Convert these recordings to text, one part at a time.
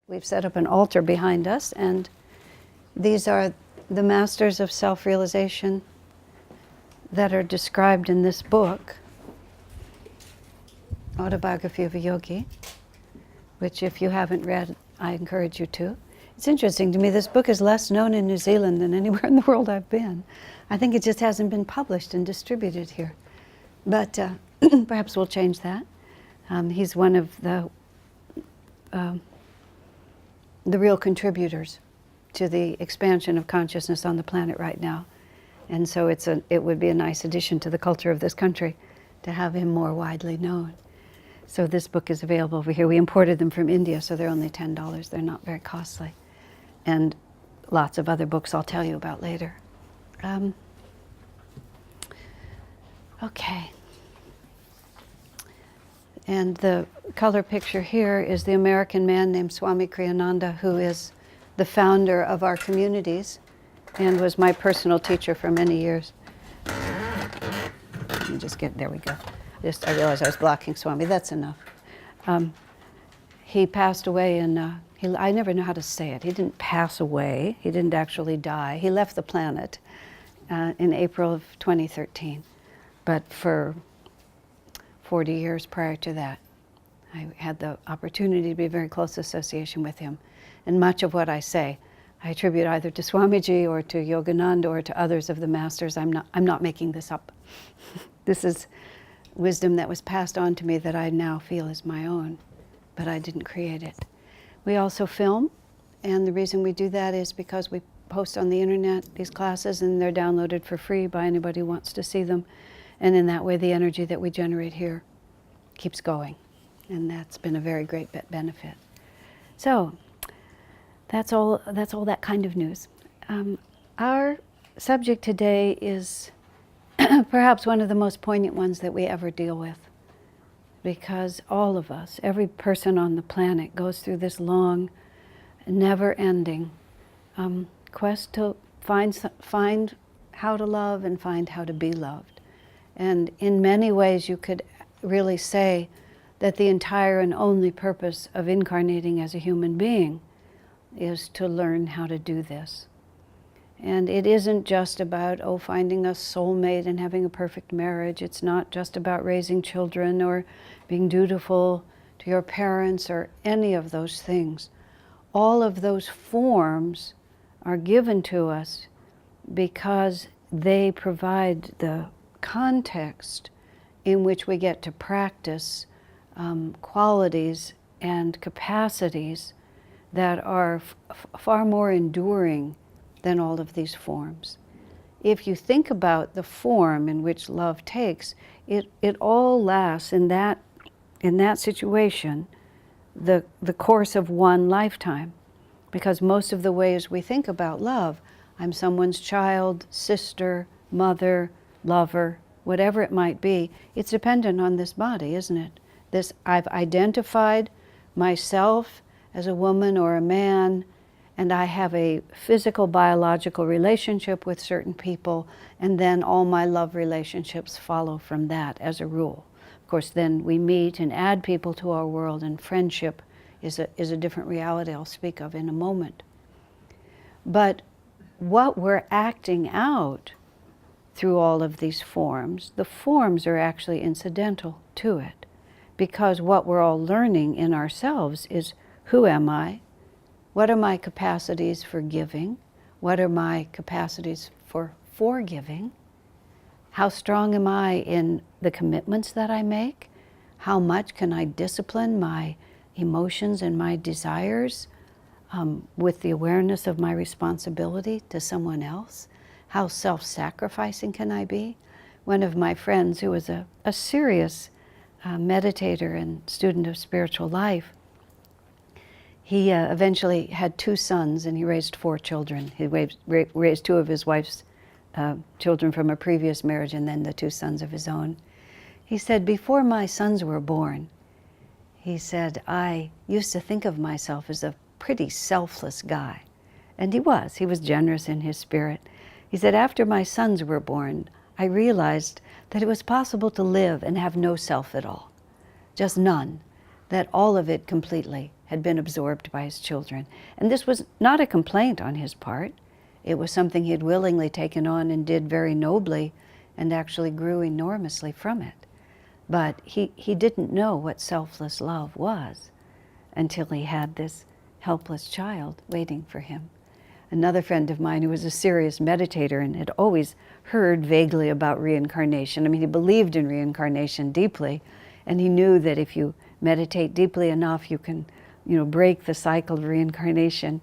We've set up an altar behind us, and these are the masters of self-realization that are described in this book, Autobiography of a Yogi, which if you haven't read, I encourage you to. It's interesting to me, this book is less known in New Zealand than anywhere in the world I've been. I think it just hasn't been published and distributed here. But perhaps we'll change that. He's one of the real contributors to the expansion of consciousness on the planet right now. And so it would be a nice addition to the culture of this country to have him more widely known. So this book is available over here. We imported them from India, so they're only $10. They're not very costly. And lots of other books I'll tell you about later. Okay. And the color picture here is the American man named Swami Kriyananda, who is the founder of our communities and was my personal teacher for many years. Let me just get, there we go. I realized I was blocking Swami. That's enough. He passed away in, I never know how to say it. He didn't pass away. He didn't actually die. He left the planet in April of 2013. But for 40 years prior to that, I had the opportunity to be in very close association with him. And much of what I say, I attribute either to Swamiji or to Yogananda or to others of the masters. I'm not making this up. This is wisdom that was passed on to me that I now feel is my own, but I didn't create it. We also film, and the reason we do that is because we post on the internet these classes, and they're downloaded for free by anybody who wants to see them. And in that way, the energy that we generate here keeps going. And that's been a very great benefit. So that's all that kind of news. Our subject today is perhaps one of the most poignant ones that we ever deal with, because all of us, every person on the planet, goes through this long, never-ending quest to find how to love and find how to be loved. And in many ways, you could really say that the entire and only purpose of incarnating as a human being is to learn how to do this. And it isn't just about, finding a soulmate and having a perfect marriage. It's not just about raising children or being dutiful to your parents or any of those things. All of those forms are given to us because they provide the context in which we get to practice qualities and capacities that are far more enduring than all of these forms. If you think about the form in which love takes, it all lasts in that situation the course of one lifetime. Because most of the ways we think about love, I'm someone's child, sister, mother, lover, whatever it might be, it's dependent on this body, isn't it? I've identified myself as a woman or a man, and I have a physical, biological relationship with certain people, and then all my love relationships follow from that as a rule. Of course, then we meet and add people to our world, and friendship is a different reality I'll speak of in a moment. But what we're acting out through all of these forms, the forms are actually incidental to it, because what we're all learning in ourselves is, who am I? What are my capacities for giving? What are my capacities for forgiving? How strong am I in the commitments that I make? How much can I discipline my emotions and my desires with the awareness of my responsibility to someone else? How self-sacrificing can I be? One of my friends, who was a serious meditator and student of spiritual life, he eventually had 2 sons, and he raised 4 children. He raised 2 of his wife's children from a previous marriage, and then the 2 sons of his own. He said, before my sons were born, he said, I used to think of myself as a pretty selfless guy. And he was generous in his spirit. He said, after my sons were born, I realized that it was possible to live and have no self at all, just none, that all of it completely had been absorbed by his children. And this was not a complaint on his part. It was something he had willingly taken on and did very nobly and actually grew enormously from it. But he didn't know what selfless love was until he had this helpless child waiting for him. Another friend of mine who was a serious meditator and had always heard vaguely about reincarnation. I mean, he believed in reincarnation deeply, and he knew that if you meditate deeply enough, you can, break the cycle of reincarnation.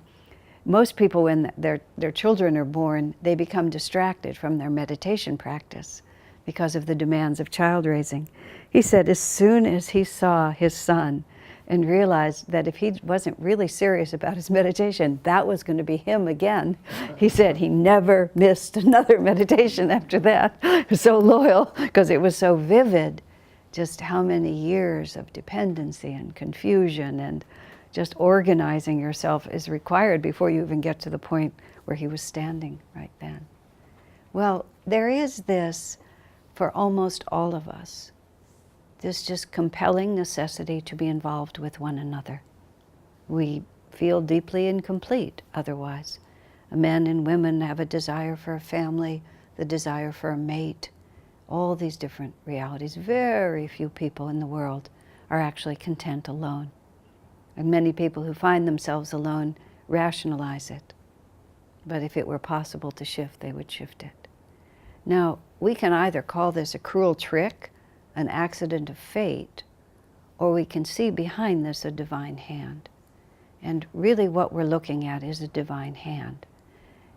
Most people, when their children are born, they become distracted from their meditation practice because of the demands of child raising. He said as soon as he saw his son and realized that if he wasn't really serious about his meditation, that was going to be him again. He said he never missed another meditation after that. He was so loyal because it was so vivid, just how many years of dependency and confusion and just organizing yourself is required before you even get to the point where he was standing right then. Well, there is this for almost all of us, this just compelling necessity to be involved with one another. We feel deeply incomplete otherwise. Men and women have a desire for a family, the desire for a mate, all these different realities. Very few people in the world are actually content alone. And many people who find themselves alone rationalize it. But if it were possible to shift, they would shift it. Now, we can either call this a cruel trick, an accident of fate, or we can see behind this a divine hand. And really what we're looking at is a divine hand.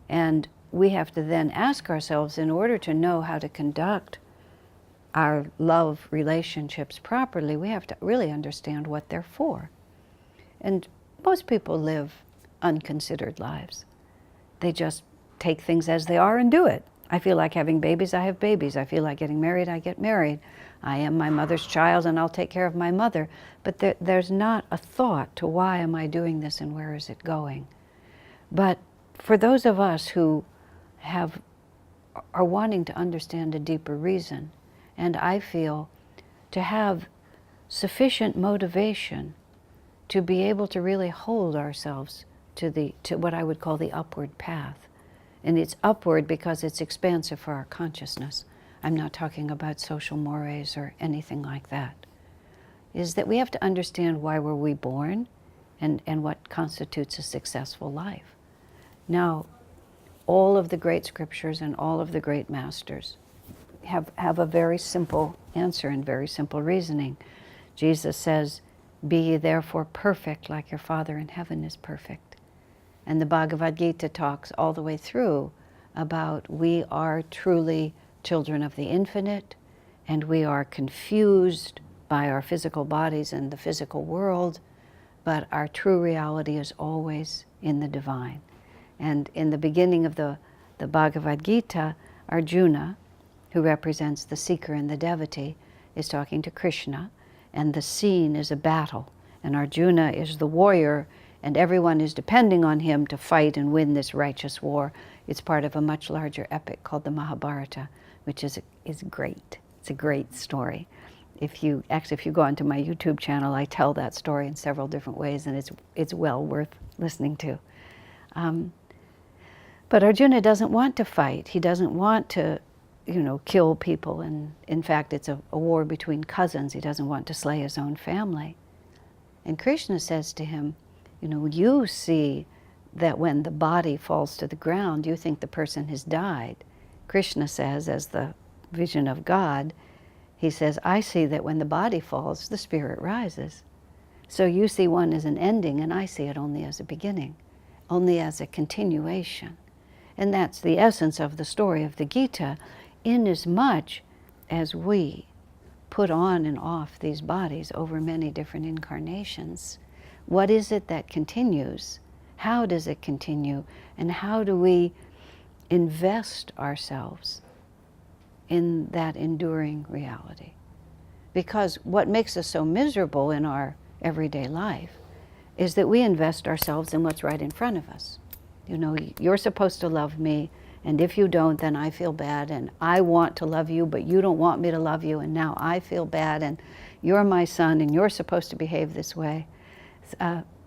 And we have to then ask ourselves, in order to know how to conduct our love relationships properly, we have to really understand what they're for. And most people live unconsidered lives. They just take things as they are and do it. I feel like having babies, I have babies. I feel like getting married, I get married. I am my mother's child and I'll take care of my mother. But there's not a thought to why am I doing this and where is it going. But for those of us who are wanting to understand a deeper reason, and I feel to have sufficient motivation to be able to really hold ourselves to what I would call the upward path. And it's upward because it's expansive for our consciousness. I'm not talking about social mores or anything like that. Is that we have to understand why were we born and what constitutes a successful life. Now, all of the great scriptures and all of the great masters have a very simple answer and very simple reasoning. Jesus says, "Be ye therefore perfect like your Father in heaven is perfect." And the Bhagavad Gita talks all the way through about we are truly children of the infinite, and we are confused by our physical bodies and the physical world, but our true reality is always in the divine. And in the beginning of the Bhagavad Gita, Arjuna, who represents the seeker and the devotee, is talking to Krishna, and the scene is a battle, and Arjuna is the warrior, and everyone is depending on him to fight and win this righteous war. It's part of a much larger epic called the Mahabharata, which is great. It's a great story. If you go onto my YouTube channel, I tell that story in several different ways, and it's well worth listening to. But Arjuna doesn't want to fight. He doesn't want to, kill people. And in fact, it's a war between cousins. He doesn't want to slay his own family. And Krishna says to him, you see that when the body falls to the ground, you think the person has died. Krishna says, as the vision of God, he says, I see that when the body falls, the spirit rises. So you see one as an ending, and I see it only as a beginning, only as a continuation. And that's the essence of the story of the Gita, inasmuch as we put on and off these bodies over many different incarnations. What is it that continues? How does it continue? And how do we invest ourselves in that enduring reality? Because what makes us so miserable in our everyday life is that we invest ourselves in what's right in front of us. You're supposed to love me, and if you don't, then I feel bad, and I want to love you, but you don't want me to love you, and now I feel bad, and you're my son, and you're supposed to behave this way.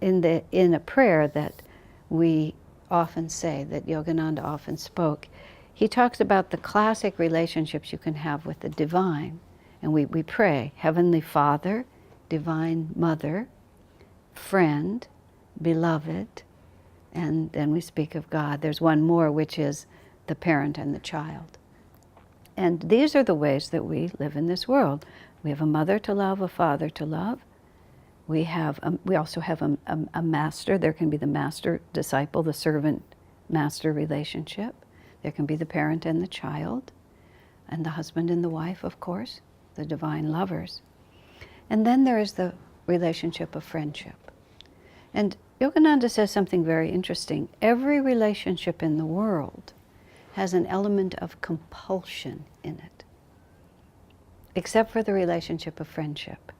in a prayer that we often say, that Yogananda often spoke, he talks about the classic relationships you can have with the divine. And we pray, Heavenly Father, Divine Mother, Friend, Beloved, and then we speak of God. There's one more, which is the parent and the child. And these are the ways that we live in this world. We have a mother to love, a father to love. We also have a master. There can be the master-disciple, the servant-master relationship. There can be the parent and the child, and the husband and the wife, of course, the divine lovers. And then there is the relationship of friendship. And Yogananda says something very interesting. Every relationship in the world has an element of compulsion in it, except for the relationship of friendship.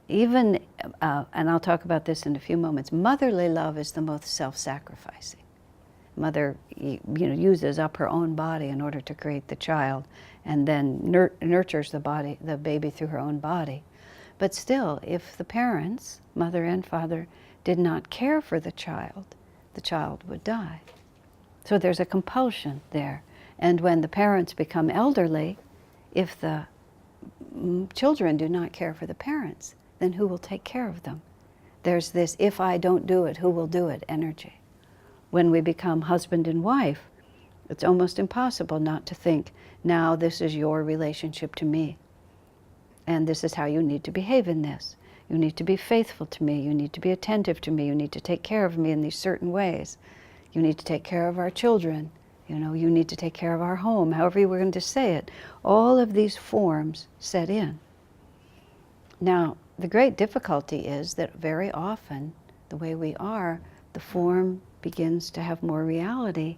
Even, and I'll talk about this in a few moments, motherly love is the most self-sacrificing. Mother, uses up her own body in order to create the child, and then nurtures the baby through her own body. But still, if the parents, mother and father, did not care for the child would die. So there's a compulsion there. And when the parents become elderly, if the children do not care for the parents, then who will take care of them? There's this, if I don't do it, who will do it energy. When we become husband and wife, it's almost impossible not to think, now this is your relationship to me. And this is how you need to behave in this. You need to be faithful to me. You need to be attentive to me. You need to take care of me in these certain ways. You need to take care of our children. You need to take care of our home, however you were going to say it. All of these forms set in. Now, the great difficulty is that very often, the way we are, the form begins to have more reality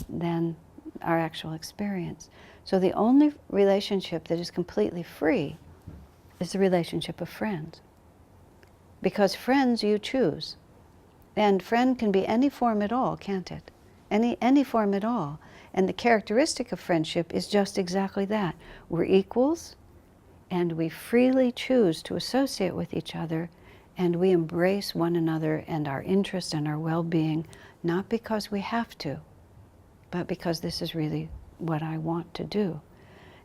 than our actual experience. So the only relationship that is completely free is the relationship of friends. Because friends you choose. And friend can be any form at all, can't it? Any form at all. And the characteristic of friendship is just exactly that. We're equals, and we freely choose to associate with each other, and we embrace one another and our interest and our well-being, not because we have to, but because this is really what I want to do.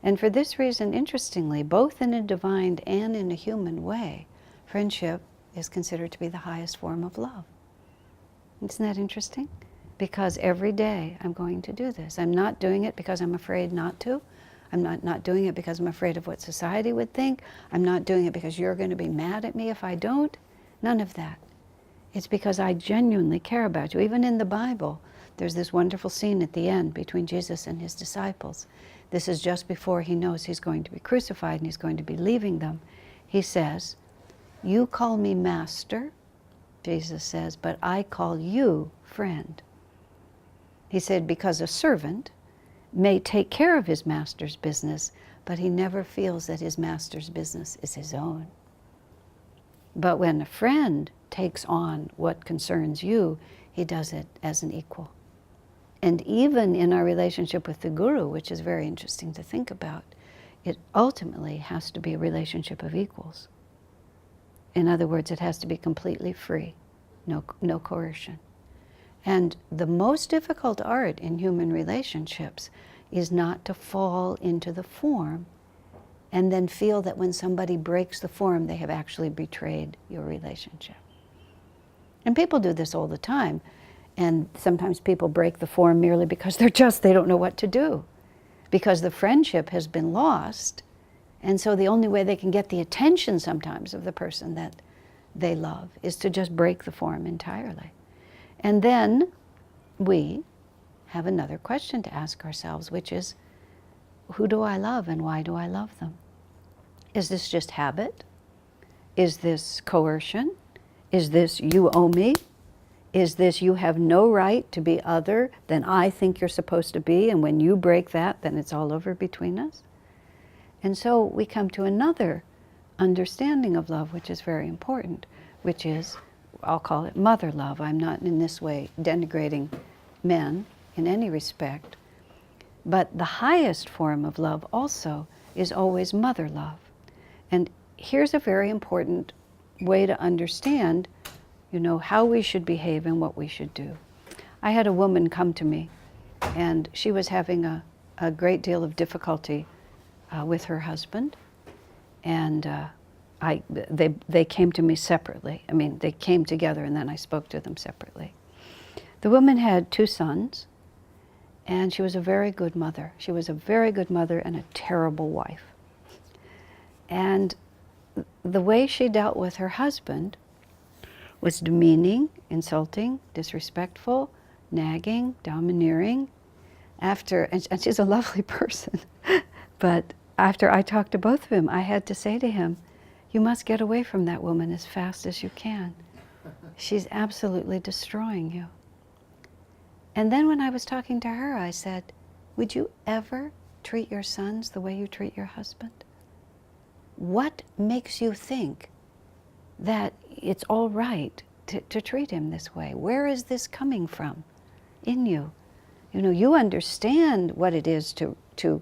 And for this reason, interestingly, both in a divine and in a human way, friendship is considered to be the highest form of love. Isn't that interesting? Because every day I'm going to do this. I'm not doing it because I'm afraid not to. I'm not doing it because I'm afraid of what society would think. I'm not doing it because you're going to be mad at me if I don't. None of that. It's because I genuinely care about you. Even in the Bible, there's this wonderful scene at the end between Jesus and his disciples. This is just before he knows he's going to be crucified and he's going to be leaving them. He says, "You call me master," Jesus says, "but I call you friend." He said, because a servant may take care of his master's business, but he never feels that his master's business is his own. But when a friend takes on what concerns you, he does it as an equal. And even in our relationship with the Guru, which is very interesting to think about, it ultimately has to be a relationship of equals. In other words, it has to be completely free, no coercion. And the most difficult art in human relationships is not to fall into the form and then feel that when somebody breaks the form, they have actually betrayed your relationship. And people do this all the time. And sometimes people break the form merely because they don't know what to do. Because the friendship has been lost. And so the only way they can get the attention sometimes of the person that they love is to just break the form entirely. And then we have another question to ask ourselves, which is, who do I love and why do I love them? Is this just habit? Is this coercion? Is this you owe me? Is this you have no right to be other than I think you're supposed to be, and when you break that, then it's all over between us? And so we come to another understanding of love, which is very important, which is, I'll call it mother love. I'm not in this way denigrating men in any respect. But the highest form of love also is always mother love. And here's a very important way to understand you know, how we should behave and what we should do. I had a woman come to me, and she was having a great deal of difficulty with her husband, and they came to me separately. I mean, they came together, and then I spoke to them separately. The woman had 2 sons, and she was a very good mother. She was a very good mother and a terrible wife. And the way she dealt with her husband was demeaning, insulting, disrespectful, nagging, domineering. And she's a lovely person, but after I talked to both of them, I had to say to him, you must get away from that woman as fast as you can. She's absolutely destroying you. And then when I was talking to her, I said, would you ever treat your sons the way you treat your husband? What makes you think that it's all right to treat him this way? Where is this coming from in you? You know, you understand what it is to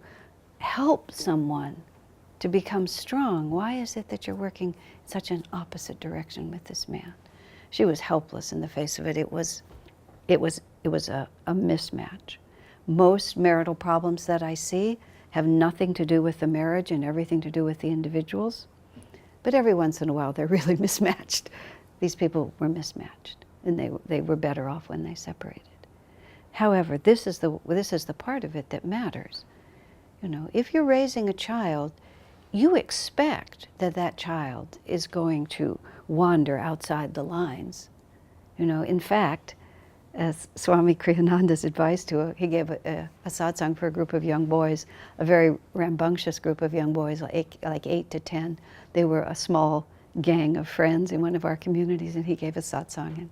help someone to become strong. Why is it that you're working in such an opposite direction with this man? She was helpless in the face of it. It was a mismatch. Most marital problems that I see have nothing to do with the marriage and everything to do with the individuals. But every once in a while, they're really mismatched. These people were mismatched, and they were better off when they separated. However, this is the part of it that matters. You know, if you're raising a child, you expect that that child is going to wander outside the lines. You know, in fact, as Swami Kriyananda's advice he gave a satsang for a group of young boys, a very rambunctious group of young boys, like 8 to 10. They were a small gang of friends in one of our communities, and he gave a satsang. And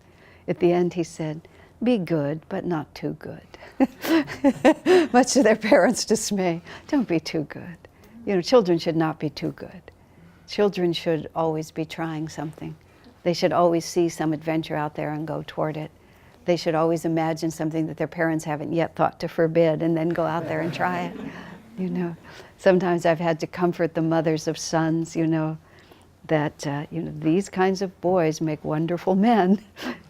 at the end he said, be good, but not too good. Much to their parents' dismay. Don't be too good. You know, children should not be too good. Children should always be trying something. They should always see some adventure out there and go toward it. They should always imagine something that their parents haven't yet thought to forbid and then go out there and try it. You know, sometimes I've had to comfort the mothers of sons, you know, that, you know, these kinds of boys make wonderful men.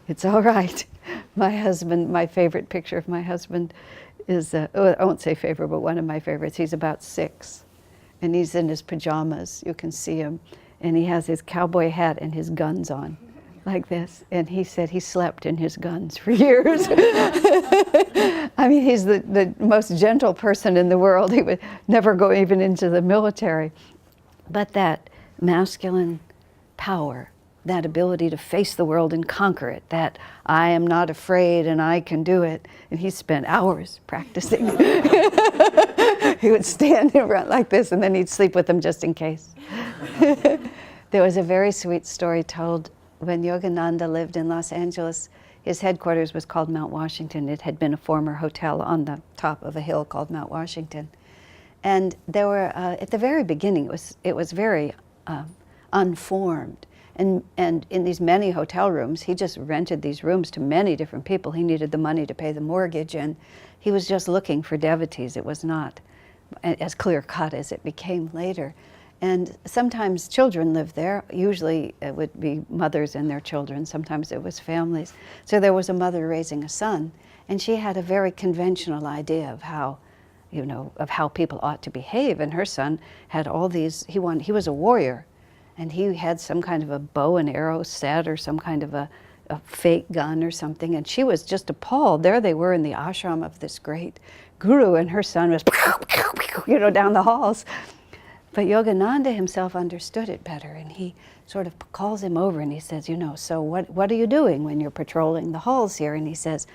It's all right. My husband, my favorite picture of my husband is, I won't say favorite, but one of my favorites. He's about 6, and he's in his pajamas. You can see him. And he has his cowboy hat and his guns on, like this. And he said he slept in his guns for years. I mean, he's the most gentle person in the world. He would never go even into the military. But that masculine power, that ability to face the world and conquer it, that I am not afraid and I can do it. And he spent hours practicing. He would stand in front like this, and then he'd sleep with them just in case. There was a very sweet story told when Yogananda lived in Los Angeles. His headquarters was called Mount Washington. It had been a former hotel on the top of a hill called Mount Washington. And there were, at the very beginning, it was very unformed. And in these many hotel rooms, he just rented these rooms to many different people. He needed the money to pay the mortgage, and he was just looking for devotees. It was not as clear-cut as it became later. And sometimes children lived there. Usually it would be mothers and their children. Sometimes it was families. So there was a mother raising a son, and she had a very conventional idea of how, you know, of how people ought to behave. And her son had all these, he was a warrior, and he had some kind of a bow and arrow set or some kind of a fake gun or something. And she was just appalled. There they were in the ashram of this great guru, and her son was, you know, down the halls. But Yogananda himself understood it better, and he sort of calls him over and he says, you know, so what are you doing when you're patrolling the halls here? And he said,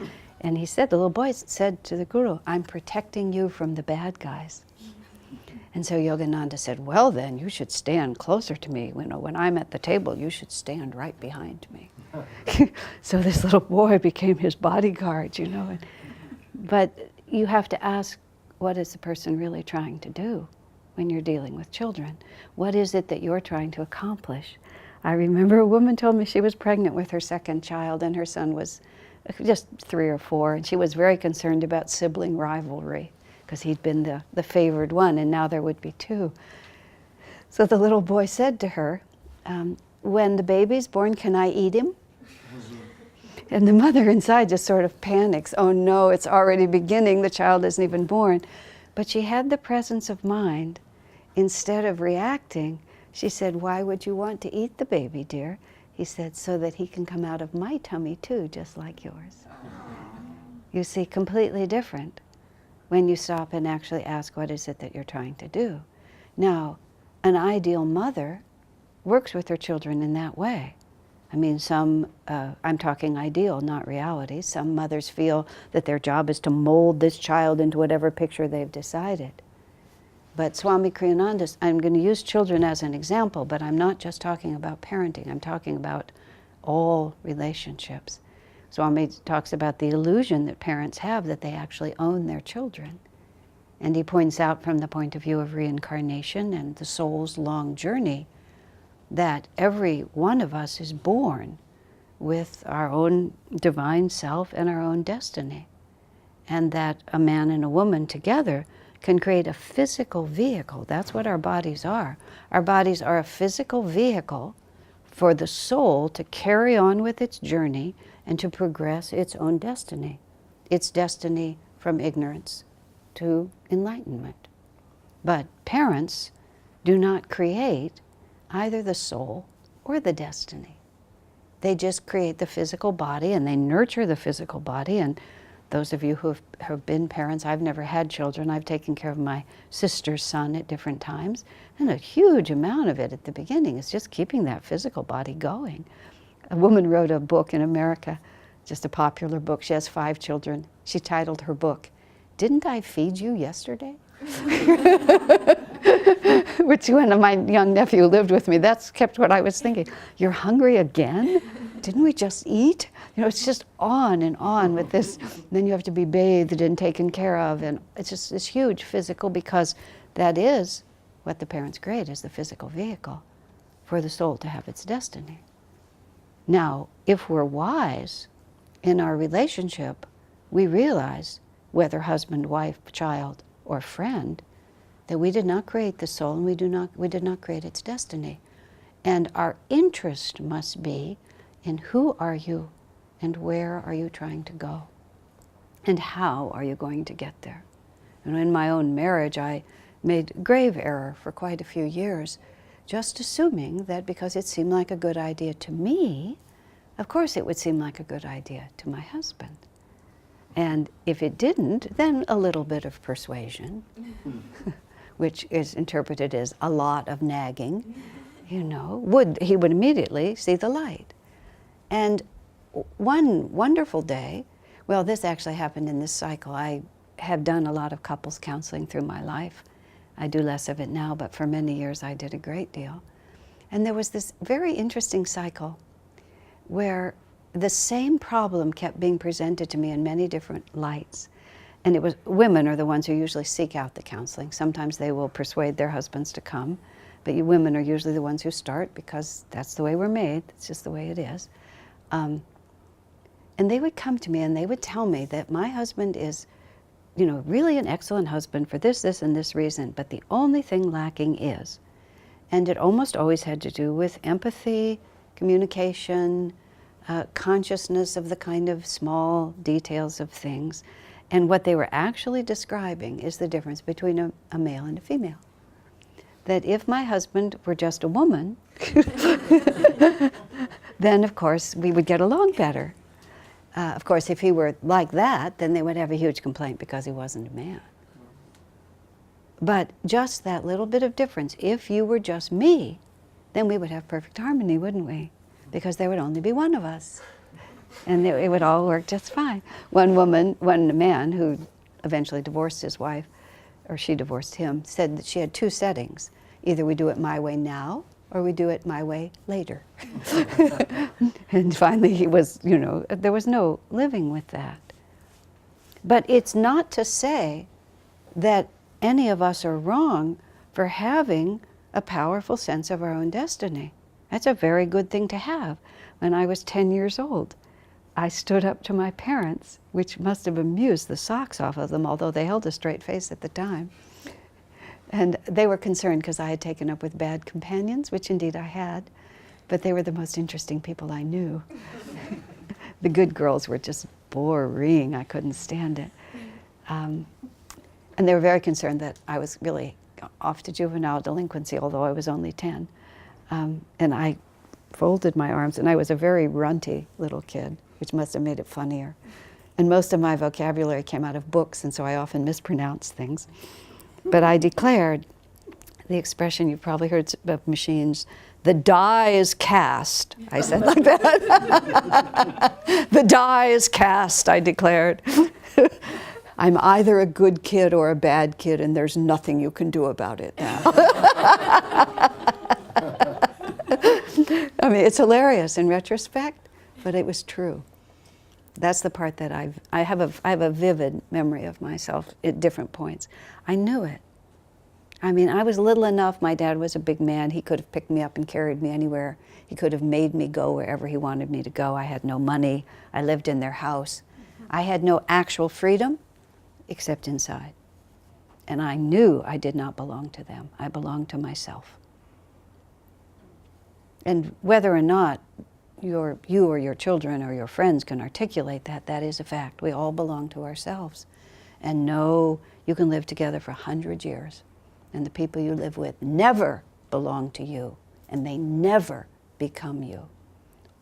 the little boy said to the guru, I'm protecting you from the bad guys. And so Yogananda said, well then, you should stand closer to me. You know, when I'm at the table, you should stand right behind me. So this little boy became his bodyguard, you know. But you have to ask, what is the person really trying to do when you're dealing with children? What is it that you're trying to accomplish? I remember a woman told me she was pregnant with her second child, and her son was just 3 or 4, and she was very concerned about sibling rivalry, because he'd been the favored one, and now there would be 2. So the little boy said to her, when the baby's born, can I eat him? And the mother inside just sort of panics. Oh no, it's already beginning. The child isn't even born. But she had the presence of mind. Instead of reacting, she said, why would you want to eat the baby, dear? He said, so that he can come out of my tummy too, just like yours. You see, completely different when you stop and actually ask, what is it that you're trying to do? Now, an ideal mother works with her children in that way. I mean, I'm talking ideal, not reality. Some mothers feel that their job is to mold this child into whatever picture they've decided. But Swami Kriyananda, I'm going to use children as an example, but I'm not just talking about parenting. I'm talking about all relationships. Swami talks about the illusion that parents have that they actually own their children. And he points out from the point of view of reincarnation and the soul's long journey that every one of us is born with our own divine self and our own destiny. And that a man and a woman together can create a physical vehicle. That's what our bodies are. Our bodies are a physical vehicle for the soul to carry on with its journey and to progress its own destiny. Its destiny from ignorance to enlightenment. But parents do not create either the soul or the destiny. They just create the physical body and they nurture the physical body. And those of you who have been parents, I've never had children. I've taken care of my sister's son at different times. And a huge amount of it at the beginning is just keeping that physical body going. A woman wrote a book in America, just a popular book. She has 5 children. She titled her book, "Didn't I Feed You Yesterday?" Which when my young nephew lived with me, that's kept what I was thinking. You're hungry again? Didn't we just eat? You know, it's just on and on with this. Then you have to be bathed and taken care of. And it's just this huge physical, because that is what the parents create, is the physical vehicle for the soul to have its destiny. Now, if we're wise in our relationship, we realize, whether husband, wife, child, or friend, that we did not create the soul and we did not create its destiny. And our interest must be in who are you and where are you trying to go and how are you going to get there. And in my own marriage, I made grave error for quite a few years, just assuming that because it seemed like a good idea to me, of course it would seem like a good idea to my husband. And if it didn't, then a little bit of persuasion, which is interpreted as a lot of nagging, you know, he would immediately see the light. And one wonderful day, well, this actually happened in this cycle. I have done a lot of couples counseling through my life. I do less of it now, but for many years I did a great deal. And there was this very interesting cycle where the same problem kept being presented to me in many different lights. And it was, women are the ones who usually seek out the counseling. Sometimes they will persuade their husbands to come, but you women are usually the ones who start because that's the way we're made. It's just the way it is. And they would come to me and they would tell me that my husband is, you know, really an excellent husband for this, this, and this reason, but the only thing lacking is, and it almost always had to do with empathy, communication, consciousness of the kind of small details of things. And what they were actually describing is the difference between a male and a female. That if my husband were just a woman, then of course we would get along better. Of course, if he were like that, then they would have a huge complaint because he wasn't a man. But just that little bit of difference, if you were just me, then we would have perfect harmony, wouldn't we? Because there would only be one of us. And it would all work just fine. One man who eventually divorced his wife, or she divorced him, said that she had 2 settings. Either we do it my way now, or we do it my way later. And finally he was, you know, there was no living with that. But it's not to say that any of us are wrong for having a powerful sense of our own destiny. That's a very good thing to have. When I was 10 years old, I stood up to my parents, which must have amused the socks off of them, although they held a straight face at the time. And they were concerned because I had taken up with bad companions, which indeed I had, but they were the most interesting people I knew. The good girls were just boring. I couldn't stand it. And they were very concerned that I was really off to juvenile delinquency, although I was only 10. And I folded my arms, and I was a very runty little kid, which must have made it funnier. And most of my vocabulary came out of books, and so I often mispronounced things. But I declared the expression you've probably heard of machines, the die is cast. I said like that. The die is cast, I declared. I'm either a good kid or a bad kid, and there's nothing you can do about it now. I mean, it's hilarious in retrospect, but it was true. That's the part that I have a vivid memory of myself at different points. I knew it. I mean, I was little enough. My dad was a big man. He could have picked me up and carried me anywhere. He could have made me go wherever he wanted me to go. I had no money. I lived in their house. I had no actual freedom except inside. And I knew I did not belong to them. I belonged to myself. And whether or not you or your children or your friends can articulate that, that is a fact. We all belong to ourselves. And know you can live together for 100 years. And the people you live with never belong to you. And they never become you.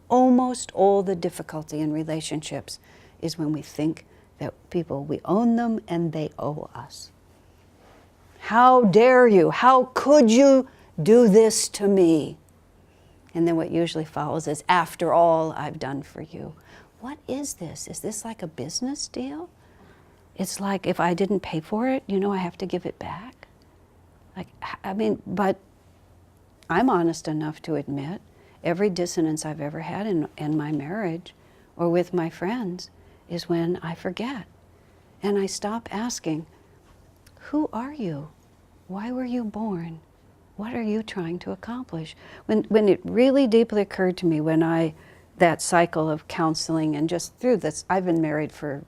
Almost all the difficulty in relationships is when we think that people, we own them and they owe us. How dare you? How could you do this to me? And then what usually follows is, after all I've done for you. What is this? Is this like a business deal? It's like if I didn't pay for it, you know, I have to give it back. Like, I mean, but I'm honest enough to admit every dissonance I've ever had in my marriage or with my friends is when I forget. And I stop asking, who are you? Why were you born? What are you trying to accomplish? When it really deeply occurred to me, that cycle of counseling and just through this, I've been married for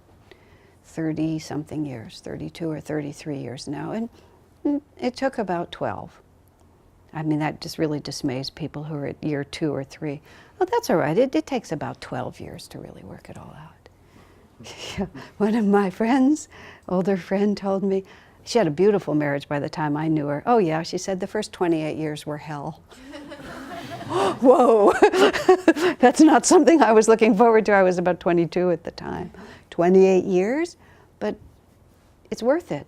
30-something years, 32 or 33 years now, and it took about 12. I mean, that just really dismays people who are at year 2 or 3. Oh, that's all right. It takes about 12 years to really work it all out. One of my friends, older friend, told me, she had a beautiful marriage by the time I knew her. Oh yeah, she said the first 28 years were hell. Whoa, that's not something I was looking forward to. I was about 22 at the time. 28 years, but it's worth it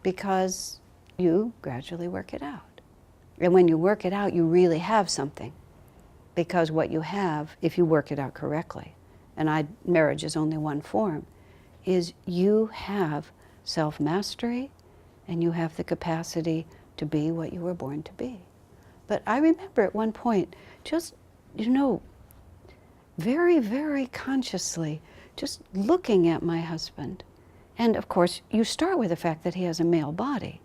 because you gradually work it out. And when you work it out, you really have something. Because what you have, if you work it out correctly, and marriage is only one form, is you have self-mastery and you have the capacity to be what you were born to be. But I remember at one point, just, you know, very, very consciously, just looking at my husband. And of course, you start with the fact that he has a male body.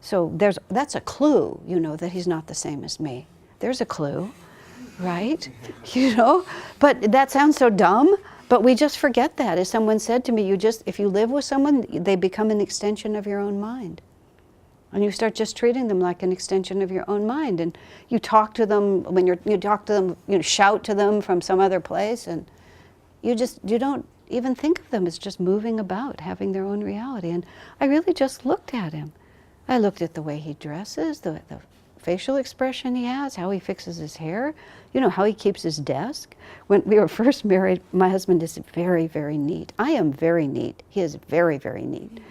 So that's a clue, you know, that he's not the same as me. There's a clue, right? You know, but that sounds so dumb, but we just forget that. As someone said to me, if you live with someone, they become an extension of your own mind. And you start just treating them like an extension of your own mind. And you talk to them, when you talk to them, you know, shout to them from some other place, and you don't even think of them as just moving about, having their own reality. And I really just looked at him. I looked at the way he dresses, the facial expression he has, how he fixes his hair, you know, how he keeps his desk. When we were first married, my husband is very, very neat. I am very neat. He is very, very neat.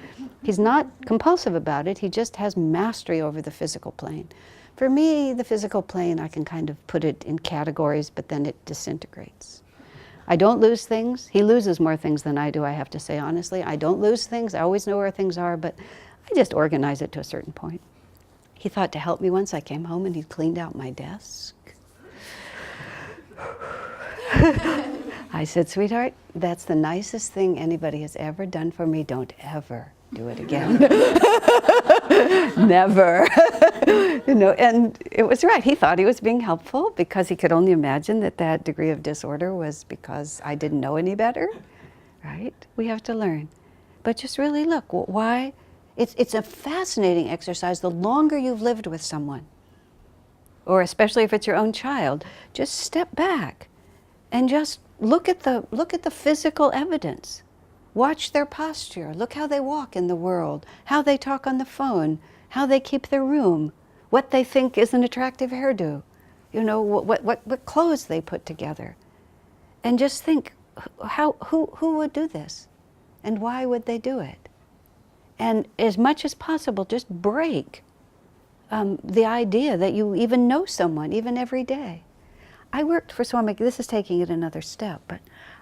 He's not compulsive about it. He just has mastery over the physical plane. For me, the physical plane, I can kind of put it in categories, but then it disintegrates. I don't lose things. He loses more things than I do, I have to say honestly. I don't lose things. I always know where things are, but I just organize it to a certain point. He thought to help me once. I came home and he cleaned out my desk. I said, sweetheart, that's the nicest thing anybody has ever done for me. Don't ever do it again. Never. You know, and it was right. He thought he was being helpful because he could only imagine that degree of disorder was because I didn't know any better. Right? We have to learn. But just really look, why? It's a fascinating exercise. The longer you've lived with someone, or especially if it's your own child, just step back And just look at the physical evidence. Watch their posture. Look how they walk in the world, how they talk on the phone, how they keep their room, what they think is an attractive hairdo, you know, what clothes they put together. And just think, who would do this? And why would they do it? And as much as possible, just break the idea that you even know someone, even every day. I worked for Swami, this is taking it another step, but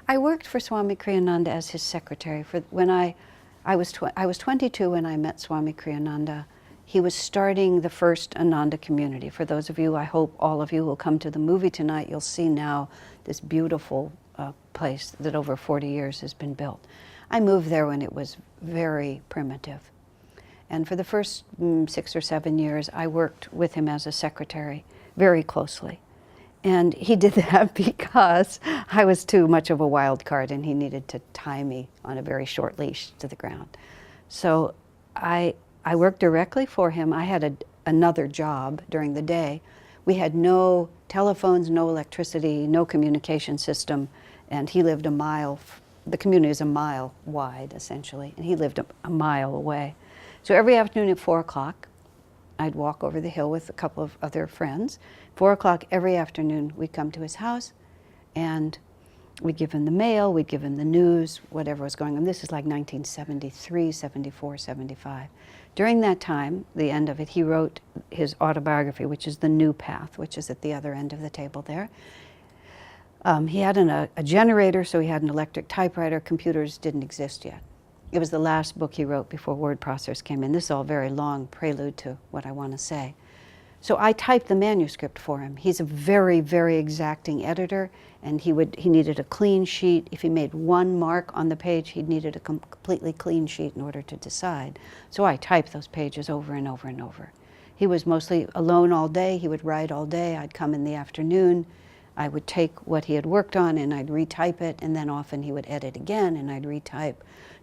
I worked for Swami Kriyananda as his secretary for when I was 22 when I met Swami Kriyananda. He was starting the first Ananda community. For those of you, I hope all of you will come to the movie tonight, you'll see now this beautiful place that over 40 years has been built. I moved there when it was very primitive. And for the first 6 or 7 years, I worked with him as a secretary very closely. And he did that because I was too much of a wild card and he needed to tie me on a very short leash to the ground. So I worked directly for him. I had another job during the day. We had no telephones, no electricity, no communication system, and he lived a mile, the community is a mile wide essentially, and he lived a mile away. So every afternoon at 4 o'clock, I'd walk over the hill with a couple of other friends. 4 o'clock every afternoon, we'd come to his house and we'd give him the mail, we'd give him the news, whatever was going on. This is like 1973, 74, 75. During that time, the end of it, he wrote his autobiography, which is The New Path, which is at the other end of the table there. He had a generator, so he had an electric typewriter. Computers didn't exist yet. It was the last book he wrote before word processors came in. This is all very long prelude to what I want to say. So I typed the manuscript for him. He's a very, very exacting editor, and he needed a clean sheet. If he made one mark on the page, he needed a completely clean sheet in order to decide. So I typed those pages over and over and over. He was mostly alone all day. He would write all day. I'd come in the afternoon. I would take what he had worked on and I'd retype it, and then often he would edit again and I'd retype.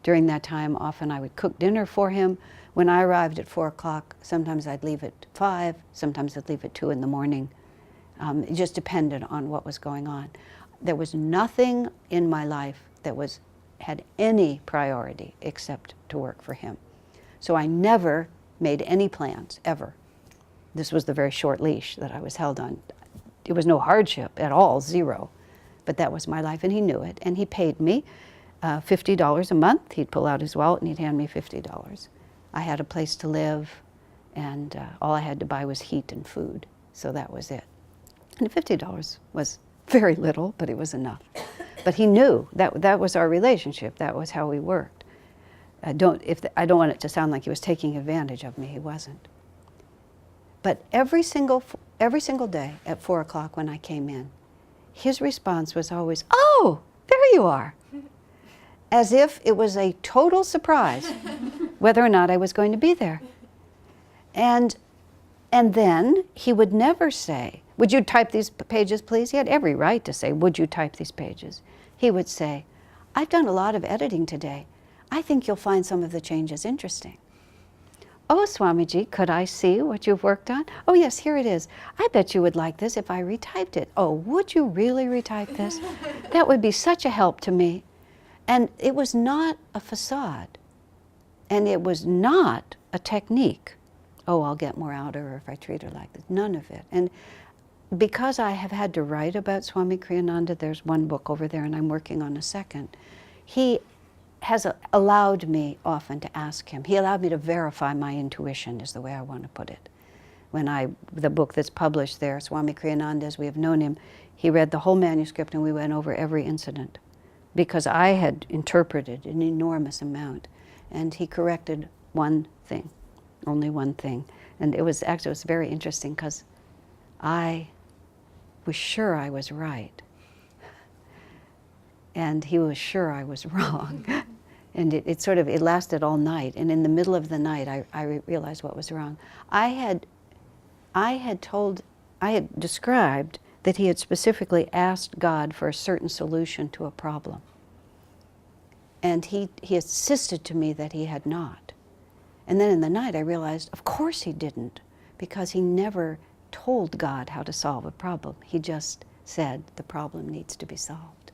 During that time, often I would cook dinner for him. When I arrived at 4 o'clock, sometimes I'd leave at 5, sometimes I'd leave at 2 in the morning. It just depended on what was going on. There was nothing in my life that had any priority except to work for him. So I never made any plans, ever. This was the very short leash that I was held on. It was no hardship at all, zero. But that was my life, and he knew it. And he paid me $50 a month. He'd pull out his wallet and he'd hand me $50. I had a place to live, and all I had to buy was heat and food. So that was it. And $50 was very little, but it was enough. But he knew that was our relationship. That was how we worked. I don't want it to sound like he was taking advantage of me. He wasn't. But every single day at 4 o'clock when I came in, his response was always, "Oh, there you are," as if it was a total surprise whether or not I was going to be there. And then he would never say, "Would you type these pages, please?" He had every right to say, "Would you type these pages?" He would say, "I've done a lot of editing today. I think you'll find some of the changes interesting." "Oh, Swamiji, could I see what you've worked on?" "Oh, yes, here it is. I bet you would like this if I retyped it." "Oh, would you really retype this? That would be such a help to me." And it was not a facade. And it was not a technique. "Oh, I'll get more out of her if I treat her like this." None of it. And because I have had to write about Swami Kriyananda, there's one book over there and I'm working on a second, he has allowed me often to ask him. He allowed me to verify my intuition, is the way I want to put it. The book that's published there, Swami Kriyananda, as we have known him, he read the whole manuscript and we went over every incident because I had interpreted an enormous amount. And he corrected one thing, only one thing. And it was very interesting because I was sure I was right. And he was sure I was wrong. And it lasted all night. And in the middle of the night, I realized what was wrong. I had described that he had specifically asked God for a certain solution to a problem. And he insisted to me that he had not. And then in the night I realized, of course he didn't, because he never told God how to solve a problem. He just said, the problem needs to be solved.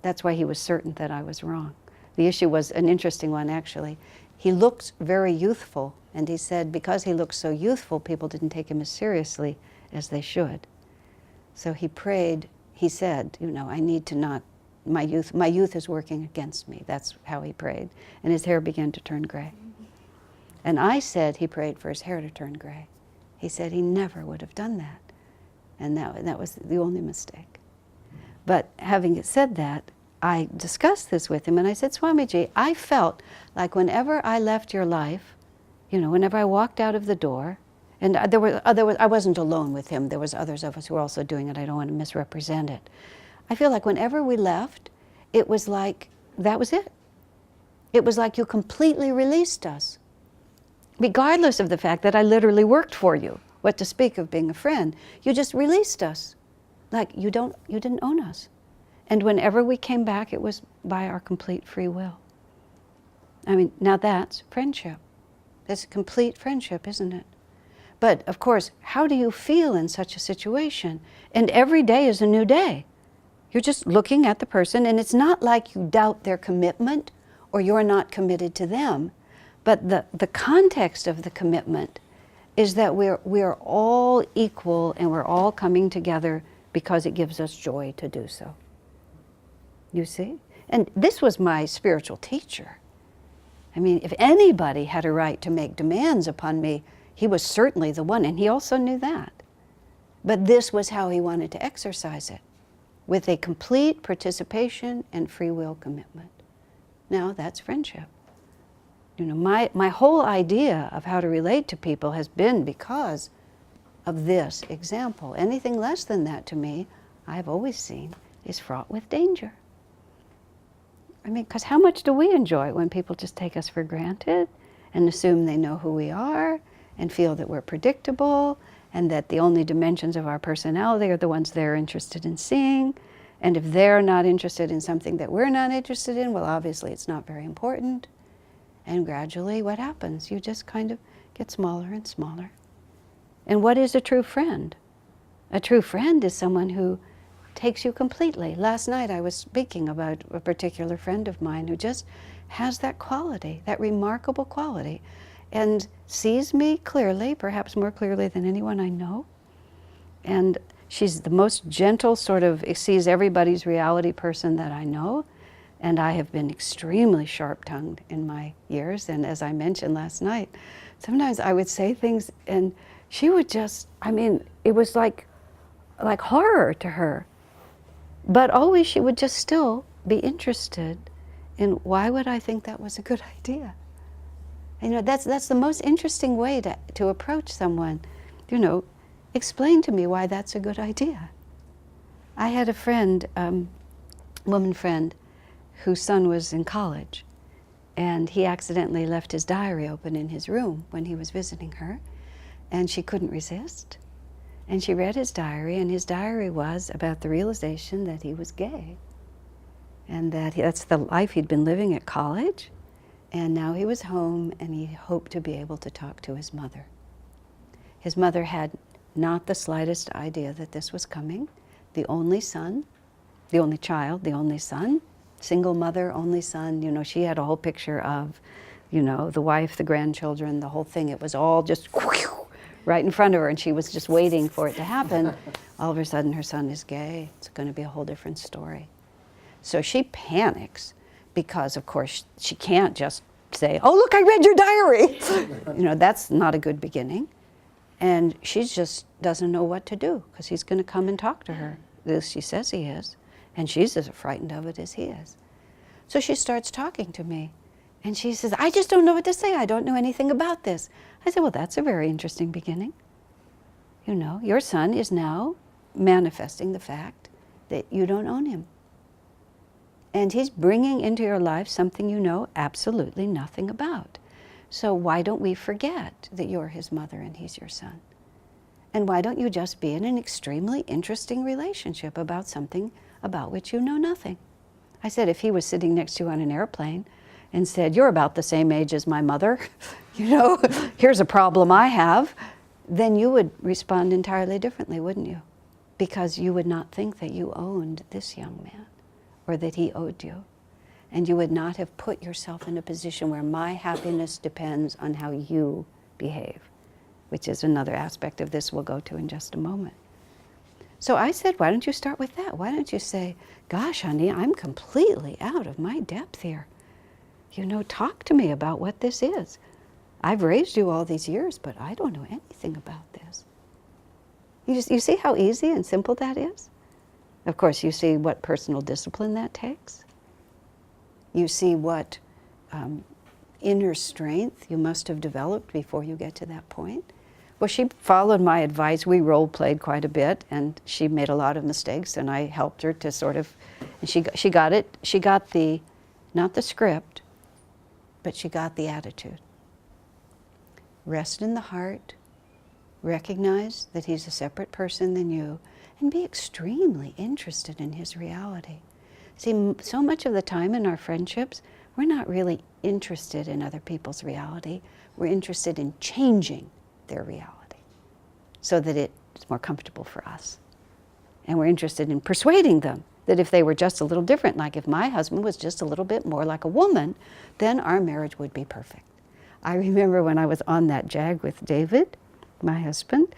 That's why he was certain that I was wrong. The issue was an interesting one, actually. He looked very youthful, and he said because he looked so youthful, people didn't take him as seriously as they should. So he prayed, he said, you know, I need to not, my youth is working against me. That's how he prayed. And his hair began to turn gray. And I said he prayed for his hair to turn gray. He said he never would have done that. And that was the only mistake. But having said that, I discussed this with him, and I said, Swamiji, I felt like whenever I left your life, you know, whenever I walked out of the door, and I wasn't alone with him, there was others of us who were also doing it, I don't want to misrepresent it. I feel like whenever we left, it was like, that was it. It was like you completely released us, regardless of the fact that I literally worked for you. What to speak of being a friend, you just released us. Like you didn't own us. And whenever we came back, it was by our complete free will. I mean, now that's friendship. That's a complete friendship, isn't it? But of course, how do you feel in such a situation? And every day is a new day. You're just looking at the person, and it's not like you doubt their commitment or you're not committed to them. But the context of the commitment is that we're all equal and we're all coming together because it gives us joy to do so. You see? And this was my spiritual teacher. I mean, if anybody had a right to make demands upon me, he was certainly the one, and he also knew that. But this was how he wanted to exercise it, with a complete participation and free will commitment. Now, that's friendship. You know, my whole idea of how to relate to people has been because of this example. Anything less than that, to me, I've always seen, is fraught with danger. I mean, because how much do we enjoy when people just take us for granted and assume they know who we are and feel that we're predictable and that the only dimensions of our personality are the ones they're interested in seeing. And if they're not interested in something that we're not interested in, well, obviously it's not very important. And gradually, what happens? You just kind of get smaller and smaller. And what is a true friend? A true friend is someone who takes you completely. Last night I was speaking about a particular friend of mine who just has that quality, that remarkable quality, and sees me clearly, perhaps more clearly than anyone I know. And she's the most gentle, sort of sees everybody's reality person that I know. And I have been extremely sharp-tongued in my years. And as I mentioned last night, sometimes I would say things and she would just, I mean, it was like horror to her. But always she would just still be interested in why would I think that was a good idea? And, you know, that's the most interesting way to approach someone. You know, explain to me why that's a good idea. I had a friend, woman friend, whose son was in college, and he accidentally left his diary open in his room when he was visiting her, and she couldn't resist. And she read his diary, and his diary was about the realization that he was gay, and that that's the life he'd been living at college, and now he was home, and he hoped to be able to talk to his mother. His mother had not the slightest idea that this was coming. The only son, the only child, the only son, single mother, only son, you know, she had a whole picture of, you know, the wife, the grandchildren, the whole thing. It was all just right in front of her, and she was just waiting for it to happen. All of a sudden, her son is gay. It's going to be a whole different story. So she panics because, of course, she can't just say, oh, look, I read your diary. You know, that's not a good beginning. And she just doesn't know what to do because he's going to come and talk to her. This she says he is. And she's as frightened of it as he is. So she starts talking to me. And she says, I just don't know what to say. I don't know anything about this. I said, well, that's a very interesting beginning. You know, your son is now manifesting the fact that you don't own him. And he's bringing into your life something you know absolutely nothing about. So why don't we forget that you're his mother and he's your son? And why don't you just be in an extremely interesting relationship about something about which you know nothing? I said, if he was sitting next to you on an airplane and said, you're about the same age as my mother, you know, here's a problem I have, then you would respond entirely differently, wouldn't you? because you would not think that you owned this young man or that he owed you. And you would not have put yourself in a position where my happiness depends on how you behave, which is another aspect of this we'll go to in just a moment. So I said, why don't you start with that? Why don't you say, gosh, honey, I'm completely out of my depth here. You know, talk to me about what this is. I've raised you all these years, but I don't know anything about this. You see how easy and simple that is? Of course, you see what personal discipline that takes. You see what inner strength you must have developed before you get to that point. Well, she followed my advice. We role-played quite a bit, and she made a lot of mistakes, and I helped her to sort of, and she got it. She got the, not the script, but she got the attitude. Rest in the heart, recognize that he's a separate person than you, and be extremely interested in his reality. See, so much of the time in our friendships, we're not really interested in other people's reality. We're interested in changing their reality so that it's more comfortable for us. And we're interested in persuading them that if they were just a little different, like if my husband was just a little bit more like a woman, then our marriage would be perfect. I remember when I was on that jag with David, my husband,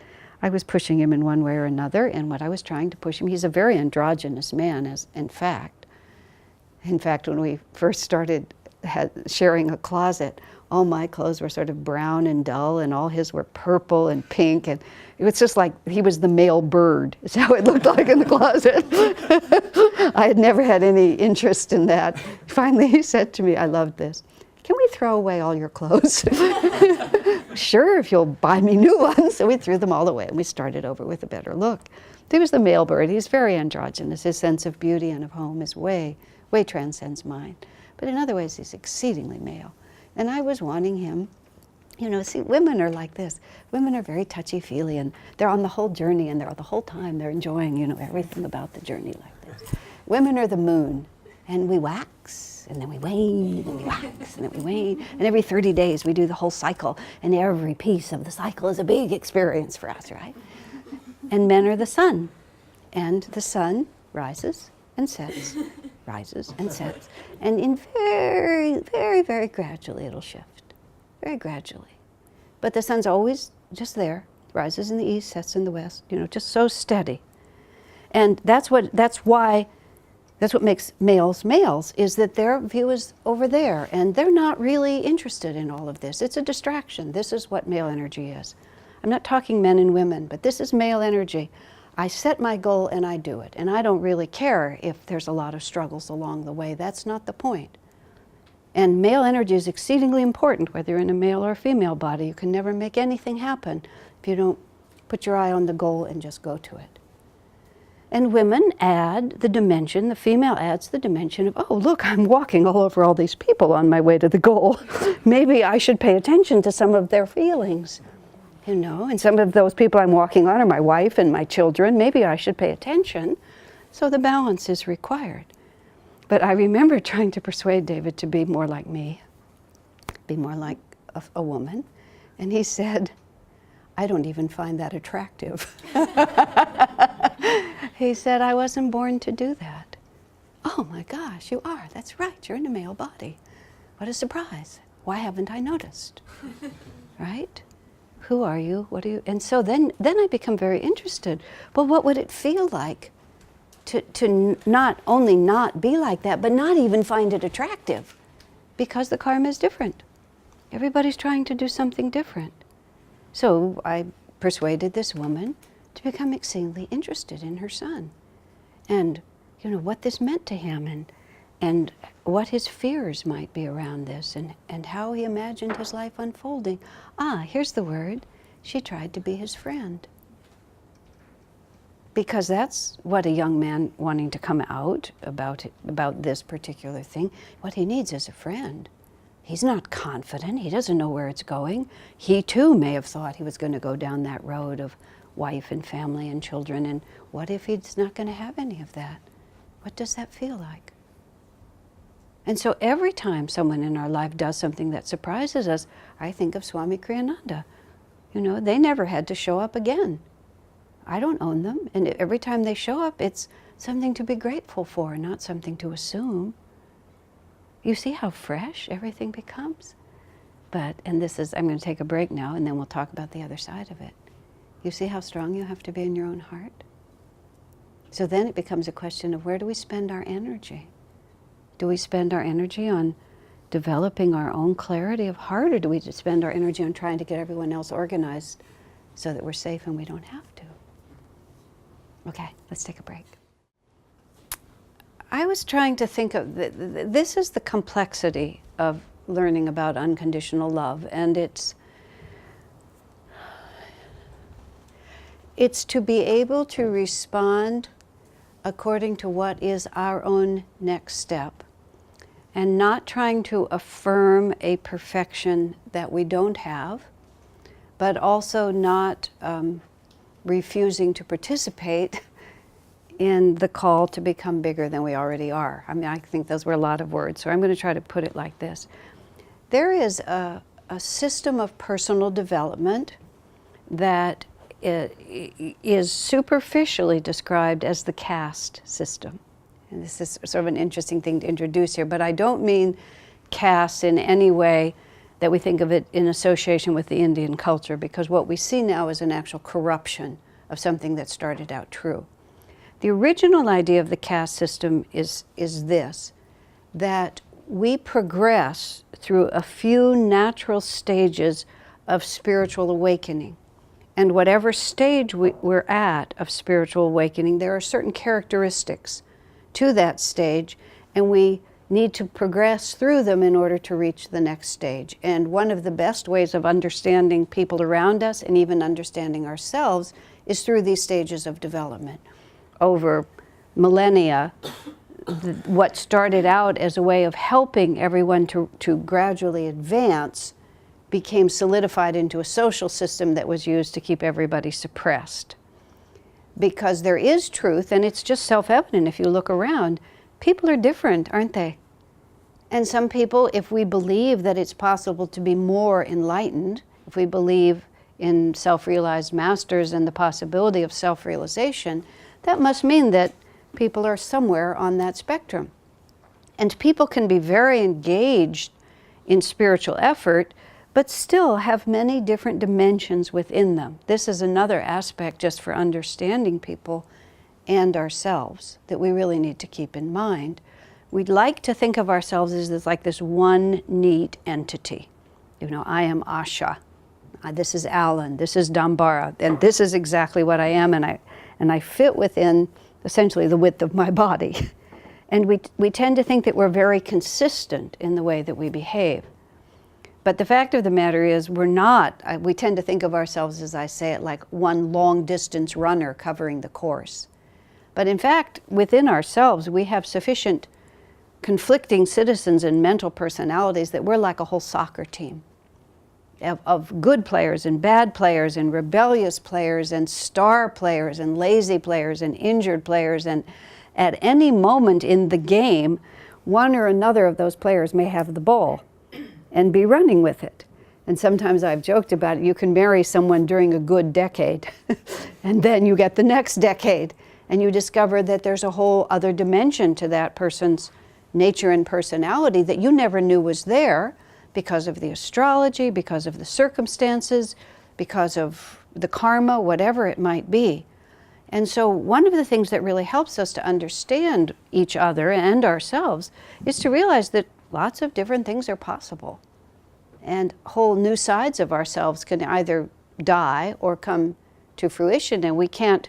I was pushing him in one way or another, and what I was trying to push him, he's a very androgynous man, in fact, when we first started sharing a closet, all my clothes were sort of brown and dull, and all his were purple and pink, and it was just like he was the male bird. It's how it looked like in the closet. I had never had any interest in that. Finally, he said to me, I loved this, "Can we throw away all your clothes?" "Sure, if you'll buy me new ones." So we threw them all away, and we started over with a better look. He was the male bird. He's very androgynous. His sense of beauty and of home is way transcends mine. But in other ways, he's exceedingly male. And I was wanting him, you know, see, women are like this. Women are very touchy-feely, and they're on the whole journey, and they're the whole time they're enjoying, you know, everything about the journey like this. Women are the moon, and we wax, and then we wane, and we wax, and then we wane. And every 30 days, we do the whole cycle, and every piece of the cycle is a big experience for us, right? And men are the sun, and the sun rises and sets, rises and sets. And in very gradually it'll shift, very gradually. But the sun's always just there, rises in the east, sets in the west, you know, just so steady. And that's what makes males males, is that their view is over there, and they're not really interested in all of this. It's a distraction. This is what male energy is. I'm not talking men and women, but this is male energy. I set my goal and I do it. And I don't really care if there's a lot of struggles along the way. That's not the point. And male energy is exceedingly important, whether you're in a male or a female body. You can never make anything happen if you don't put your eye on the goal and just go to it. And women add the dimension, the female adds the dimension of, oh, look, I'm walking all over all these people on my way to the goal. Maybe I should pay attention to some of their feelings. You know, and some of those people I'm walking on are my wife and my children. Maybe I should pay attention. So the balance is required. But I remember trying to persuade David to be more like me, be more like a woman. And he said, I don't even find that attractive. He said, I wasn't born to do that. Oh my gosh, you are. That's right. You're in a male body. What a surprise. Why haven't I noticed? Right? Who are you? What are you? And so then I become very interested. Well, what would it feel like to not only not be like that, but not even find it attractive? Because the karma is different. Everybody's trying to do something different. So I persuaded this woman to become exceedingly interested in her son. And, you know, what this meant to him, and what his fears might be around this, and how he imagined his life unfolding. Ah, here's the word. She tried to be his friend. Because that's what a young man wanting to come out about this particular thing, what he needs is a friend. He's not confident. He doesn't know where it's going. He too may have thought he was going to go down that road of wife and family and children, and what if he's not going to have any of that? What does that feel like? And so every time someone in our life does something that surprises us, I think of Swami Kriyananda. You know, they never had to show up again. I don't own them. And every time they show up, it's something to be grateful for, not something to assume. You see how fresh everything becomes? But, and this is, I'm going to take a break now, and then we'll talk about the other side of it. You see how strong you have to be in your own heart? So then it becomes a question of, where do we spend our energy? Do we spend our energy on developing our own clarity of heart, or do we just spend our energy on trying to get everyone else organized so that we're safe and we don't have to? Okay, let's take a break. I was trying to think of, this is the complexity of learning about unconditional love, and it's to be able to respond according to what is our own next step, and not trying to affirm a perfection that we don't have, but also not refusing to participate in the call to become bigger than we already are. I mean, I think those were a lot of words, so I'm going to try to put it like this. There is a system of personal development that is superficially described as the caste system. And this is sort of an interesting thing to introduce here, but I don't mean caste in any way that we think of it in association with the Indian culture, because what we see now is an actual corruption of something that started out true. The original idea of the caste system is this, that we progress through a few natural stages of spiritual awakening. And whatever stage we're at of spiritual awakening, there are certain characteristics to that stage, and we need to progress through them in order to reach the next stage. And one of the best ways of understanding people around us and even understanding ourselves is through these stages of development. Over millennia, what started out as a way of helping everyone to gradually advance became solidified into a social system that was used to keep everybody suppressed. Because there is truth, and it's just self-evident if you look around, people are different, aren't they? And some people, if we believe that it's possible to be more enlightened, if we believe in self-realized masters and the possibility of self-realization, that must mean that people are somewhere on that spectrum. And people can be very engaged in spiritual effort, but still have many different dimensions within them. This is another aspect just for understanding people and ourselves that we really need to keep in mind. We'd like to think of ourselves as this one neat entity. You know, I am Asha, this is Alan, this is Dambara, and this is exactly what I am, and I fit within essentially the width of my body. And we tend to think that we're very consistent in the way that we behave. But the fact of the matter is we're not. We tend to think of ourselves, as I say it, like one long distance runner covering the course. But in fact, within ourselves, we have sufficient conflicting citizens and mental personalities that we're like a whole soccer team of good players and bad players and rebellious players and star players and lazy players and injured players. And at any moment in the game, one or another of those players may have the ball and be running with it. And sometimes I've joked about it, you can marry someone during a good decade and then you get the next decade and you discover that there's a whole other dimension to that person's nature and personality that you never knew was there because of the astrology, because of the circumstances, because of the karma, whatever it might be. And so one of the things that really helps us to understand each other and ourselves is to realize that lots of different things are possible. And whole new sides of ourselves can either die or come to fruition, and we can't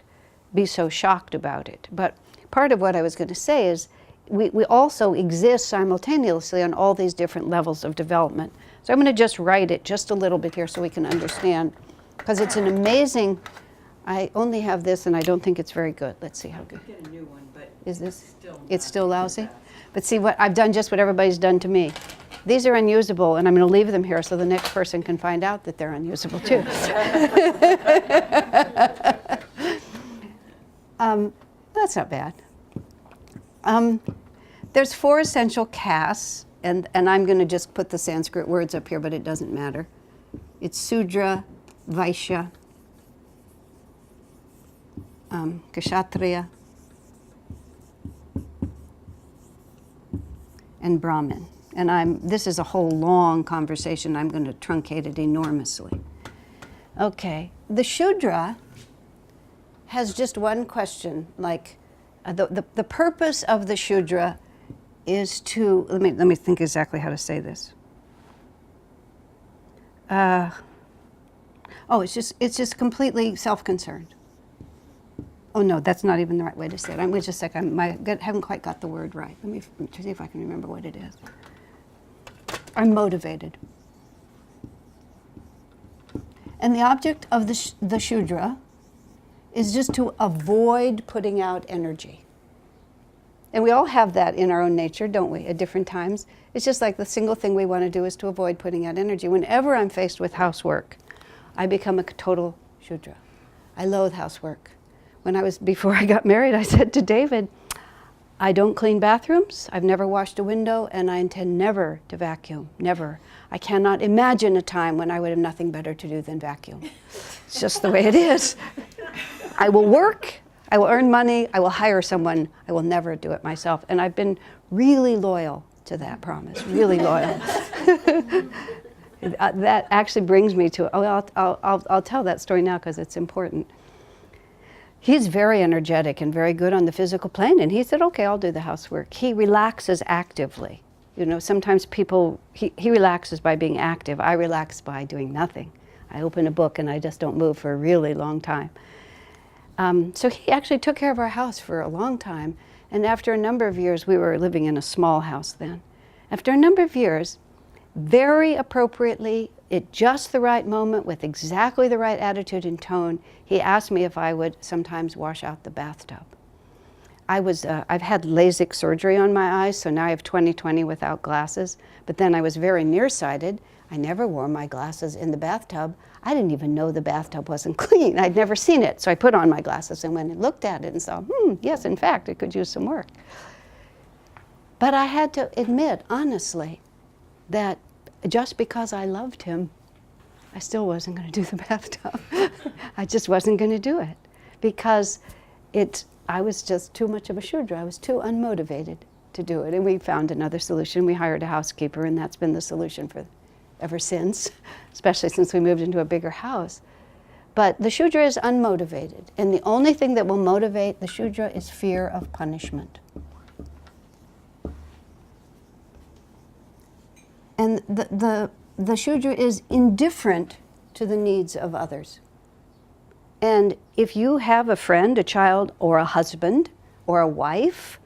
be so shocked about it. But part of what I was going to say is we also exist simultaneously on all these different levels of development. So I'm going to just write it just a little bit here so we can understand, because it's an amazing, I only have this and I don't think it's very good. Let's see how good. Get a new one, but is this? It's still lousy? But see, what I've done just what everybody's done to me. These are unusable, and I'm going to leave them here so the next person can find out that they're unusable too. That's not bad. There's 4 essential castes, and I'm going to just put the Sanskrit words up here, but it doesn't matter. It's Sudra, Vaishya, Kshatriya, and Brahmin. And this is a whole long conversation. I'm going to truncate it enormously. Okay, the Shudra has just one question, like the purpose of the Shudra is to, let me think exactly how to say this. It's just completely self-concerned. Oh no, that's not even the right way to say it. I'm just a second. I haven't quite got the word right. Let me see if I can remember what it is. I'm motivated. And the object of the Shudra is just to avoid putting out energy. And we all have that in our own nature, don't we, at different times? It's just like the single thing we want to do is to avoid putting out energy. Whenever I'm faced with housework, I become a total Shudra. I loathe housework. Before I got married, I said to David, I don't clean bathrooms, I've never washed a window, and I intend never to vacuum, never. I cannot imagine a time when I would have nothing better to do than vacuum. It's just the way it is. I will work, I will earn money, I will hire someone, I will never do it myself. And I've been really loyal to that promise, really loyal. That actually brings me to, I'll tell that story now because it's important. He's very energetic and very good on the physical plane, and he said, okay, I'll do the housework. He relaxes actively. You know, sometimes he relaxes by being active. I relax by doing nothing. I open a book and I just don't move for a really long time. So he actually took care of our house for a long time, and after a number of years, we were living in a small house then. After a number of years, very appropriately, at just the right moment, with exactly the right attitude and tone, he asked me if I would sometimes wash out the bathtub. I've had LASIK surgery on my eyes, so now I have 20/20 without glasses, but then I was very nearsighted. I never wore my glasses in the bathtub. I didn't even know the bathtub wasn't clean. I'd never seen it, so I put on my glasses and went and looked at it and saw, yes, in fact, it could use some work. But I had to admit, honestly, that just because I loved him, I still wasn't going to do the bathtub. I just wasn't going to do it because I was just too much of a Shudra. I was too unmotivated to do it. And we found another solution. We hired a housekeeper, and that's been the solution ever since, especially since we moved into a bigger house. But the Shudra is unmotivated, and the only thing that will motivate the Shudra is fear of punishment. And the Shudra is indifferent to the needs of others. And if you have a friend, a child, or a husband, or a wife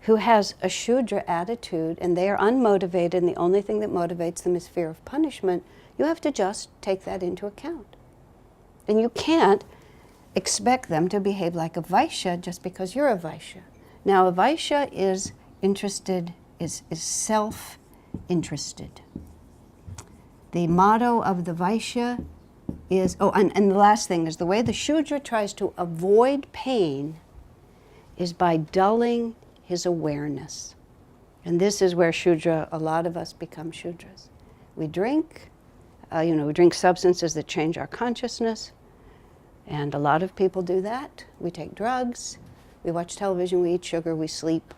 who has a Shudra attitude and they are unmotivated and the only thing that motivates them is fear of punishment, you have to just take that into account. And you can't expect them to behave like a Vaishya just because you're a Vaishya. Now, a Vaishya is self-interested. The motto of the Vaishya is, and the last thing is the way the Shudra tries to avoid pain is by dulling his awareness. And this is where Shudra, a lot of us become Shudras. We drink, we drink substances that change our consciousness, and a lot of people do that. We take drugs, we watch television, we eat sugar, we sleep,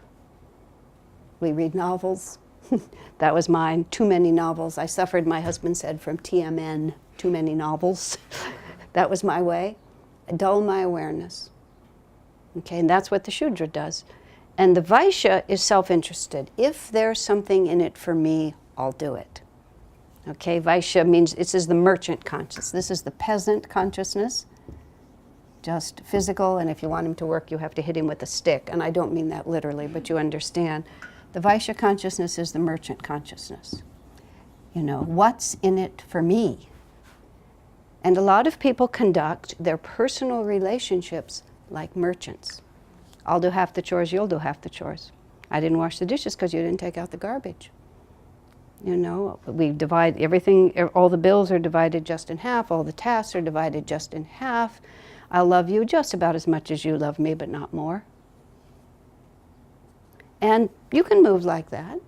we read novels. That was mine, too many novels. I suffered, my husband said, from TMN, too many novels. That was my way. I dull my awareness. Okay, and that's what the Shudra does. And the Vaishya is self-interested. If there's something in it for me, I'll do it. Okay, Vaishya means, this is the merchant consciousness. This is the peasant consciousness, just physical, and if you want him to work, you have to hit him with a stick. And I don't mean that literally, but you understand. The Vaishya consciousness is the merchant consciousness. What's in it for me? And a lot of people conduct their personal relationships like merchants. I'll do half the chores, you'll do half the chores. I didn't wash the dishes because you didn't take out the garbage. We divide everything, all the bills are divided just in half, all the tasks are divided just in half. I'll love you just about as much as you love me, but not more. And you can move like that.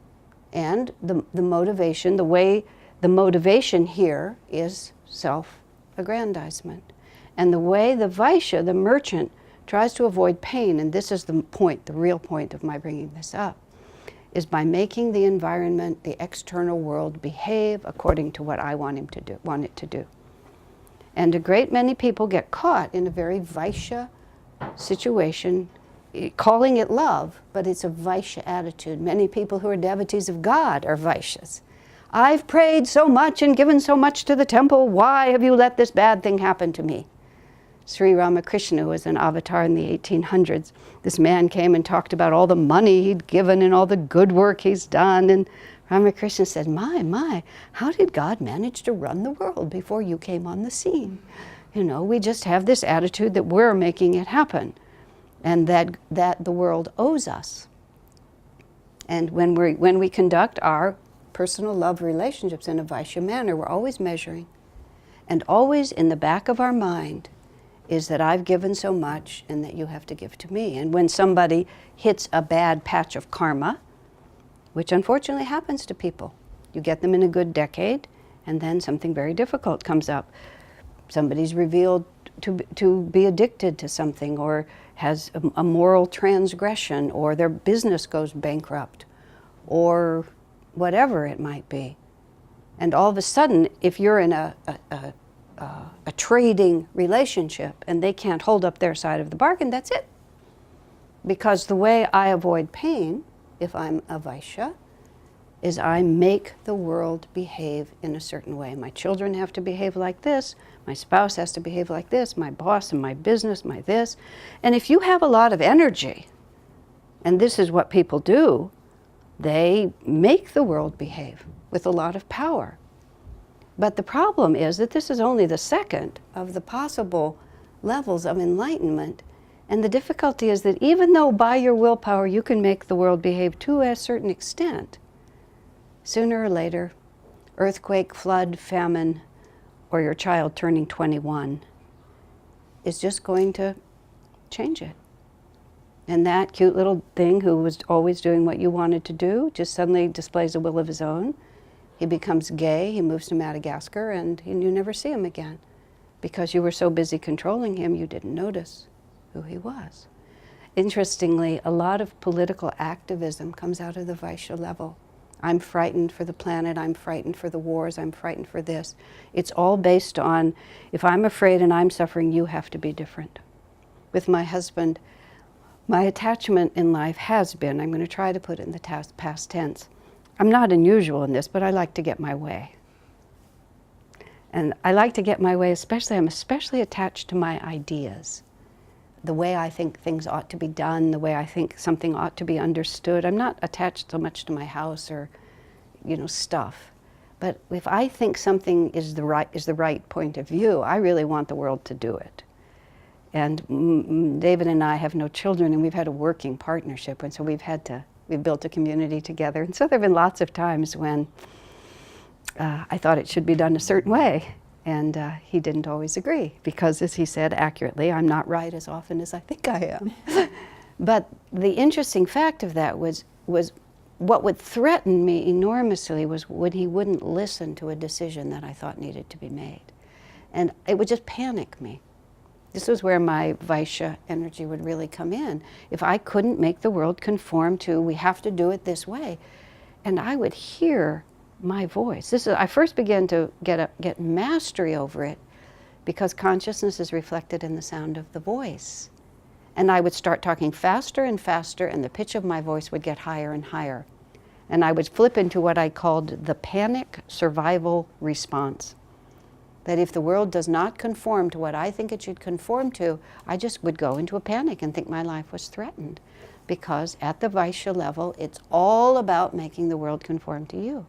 And the motivation, the motivation here is self-aggrandizement. And the way the Vaishya, the merchant, tries to avoid pain, and this is the point, the real point of my bringing this up, is by making the environment, the external world, behave according to what I want it to do. And a great many people get caught in a very Vaishya situation, calling it love, but it's a Vaishya attitude. Many people who are devotees of God are Vaishyas. I've prayed so much and given so much to the temple, why have you let this bad thing happen to me? Sri Ramakrishna was an avatar in the 1800s. This man came and talked about all the money he'd given and all the good work he's done. And Ramakrishna said, my, how did God manage to run the world before you came on the scene? You know, we just have this attitude that we're making it happen and that the world owes us. And when we conduct our personal love relationships in a Vaishya manner, we're always measuring. And always in the back of our mind is that I've given so much and that you have to give to me. And when somebody hits a bad patch of karma, which unfortunately happens to people, you get them in a good decade and then something very difficult comes up. Somebody's revealed to be addicted to something, or has a moral transgression, or their business goes bankrupt, or whatever it might be. And all of a sudden, if you're in a trading relationship and they can't hold up their side of the bargain, that's it. Because the way I avoid pain, if I'm a Vaishya, is I make the world behave in a certain way. My children have to behave like this, my spouse has to behave like this, my boss and my business, my this. And if you have a lot of energy, and this is what people do, they make the world behave with a lot of power. But the problem is that this is only the second of the possible levels of enlightenment. And the difficulty is that even though by your willpower you can make the world behave to a certain extent, sooner or later, earthquake, flood, famine, or your child turning 21 is just going to change it. And that cute little thing who was always doing what you wanted to do just suddenly displays a will of his own. He becomes gay, he moves to Madagascar, and you never see him again. Because you were so busy controlling him, you didn't notice who he was. Interestingly, a lot of political activism comes out of the Vaishya level. I'm frightened for the planet, I'm frightened for the wars, I'm frightened for this. It's all based on, if I'm afraid and I'm suffering, you have to be different. With my husband, my attachment in life has been, I'm going to try to put it in the past tense, I'm not unusual in this, but I like to get my way. And I like to get my way, I'm especially attached to my ideas. The way I think things ought to be done, the way I think something ought to be understood. I'm not attached so much to my house or, stuff. But if I think something is the right point of view, I really want the world to do it. And David and I have no children, and we've had a working partnership, and so we've built a community together. And so there have been lots of times when I thought it should be done a certain way, and he didn't always agree, because as he said accurately, I'm not right as often as I think I am. But the interesting fact of that was what would threaten me enormously was when he wouldn't listen to a decision that I thought needed to be made. And it would just panic me. This was where my Vaishya energy would really come in. If I couldn't make the world conform to, we have to do it this way, and I would hear my voice. I first began to get mastery over it because consciousness is reflected in the sound of the voice. And I would start talking faster and faster, and the pitch of my voice would get higher and higher. And I would flip into what I called the panic survival response. That if the world does not conform to what I think it should conform to, I just would go into a panic and think my life was threatened. Because at the Vaishya level, it's all about making the world conform to you.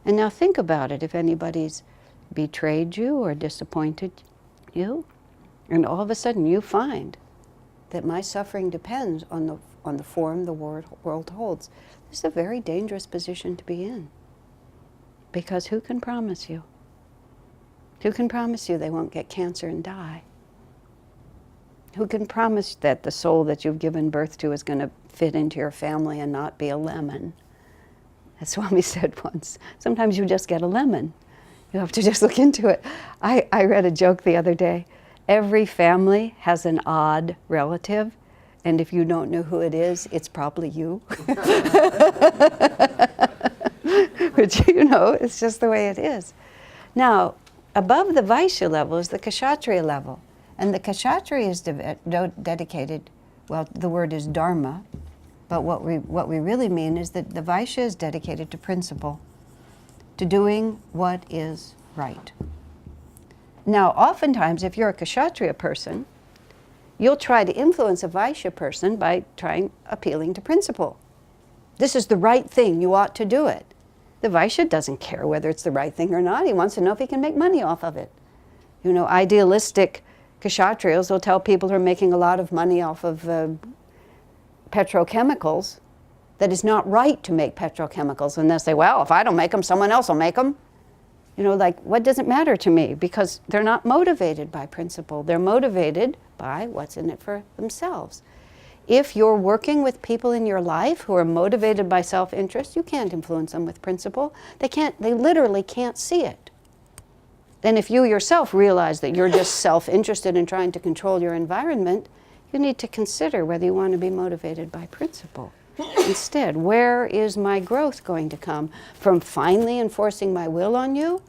And now think about it, if anybody's betrayed you or disappointed you, and all of a sudden you find that my suffering depends on the form the world holds. This is a very dangerous position to be in. Because who can promise you? Who can promise you they won't get cancer and die? Who can promise that the soul that you've given birth to is going to fit into your family and not be a lemon? As Swami said once, sometimes you just get a lemon. You have to just look into it. I read a joke the other day, every family has an odd relative, and if you don't know who it is, it's probably you. Which, you know, it's just the way it is. Now, above the Vaishya level is the Kshatriya level. And the Kshatriya is dedicated, well, the word is dharma, but what we really mean is that the Vaishya is dedicated to principle, to doing what is right. Now, oftentimes, if you're a Kshatriya person, you'll try to influence a Vaishya person by appealing to principle. This is the right thing, you ought to do it. The Vaishya doesn't care whether it's the right thing or not. He wants to know if he can make money off of it. You know, idealistic Kshatriyas will tell people who are making a lot of money off of petrochemicals that it's not right to make petrochemicals. And they'll say, well, if I don't make them, someone else will make them. You know, like, what does it matter to me? Because they're not motivated by principle. They're motivated by what's in it for themselves. If you're working with people in your life who are motivated by self-interest, you can't influence them with principle. They literally can't see it. And if you yourself realize that you're just self-interested in trying to control your environment, you need to consider whether you want to be motivated by principle. Instead, where is my growth going to come? From finally enforcing my will on you,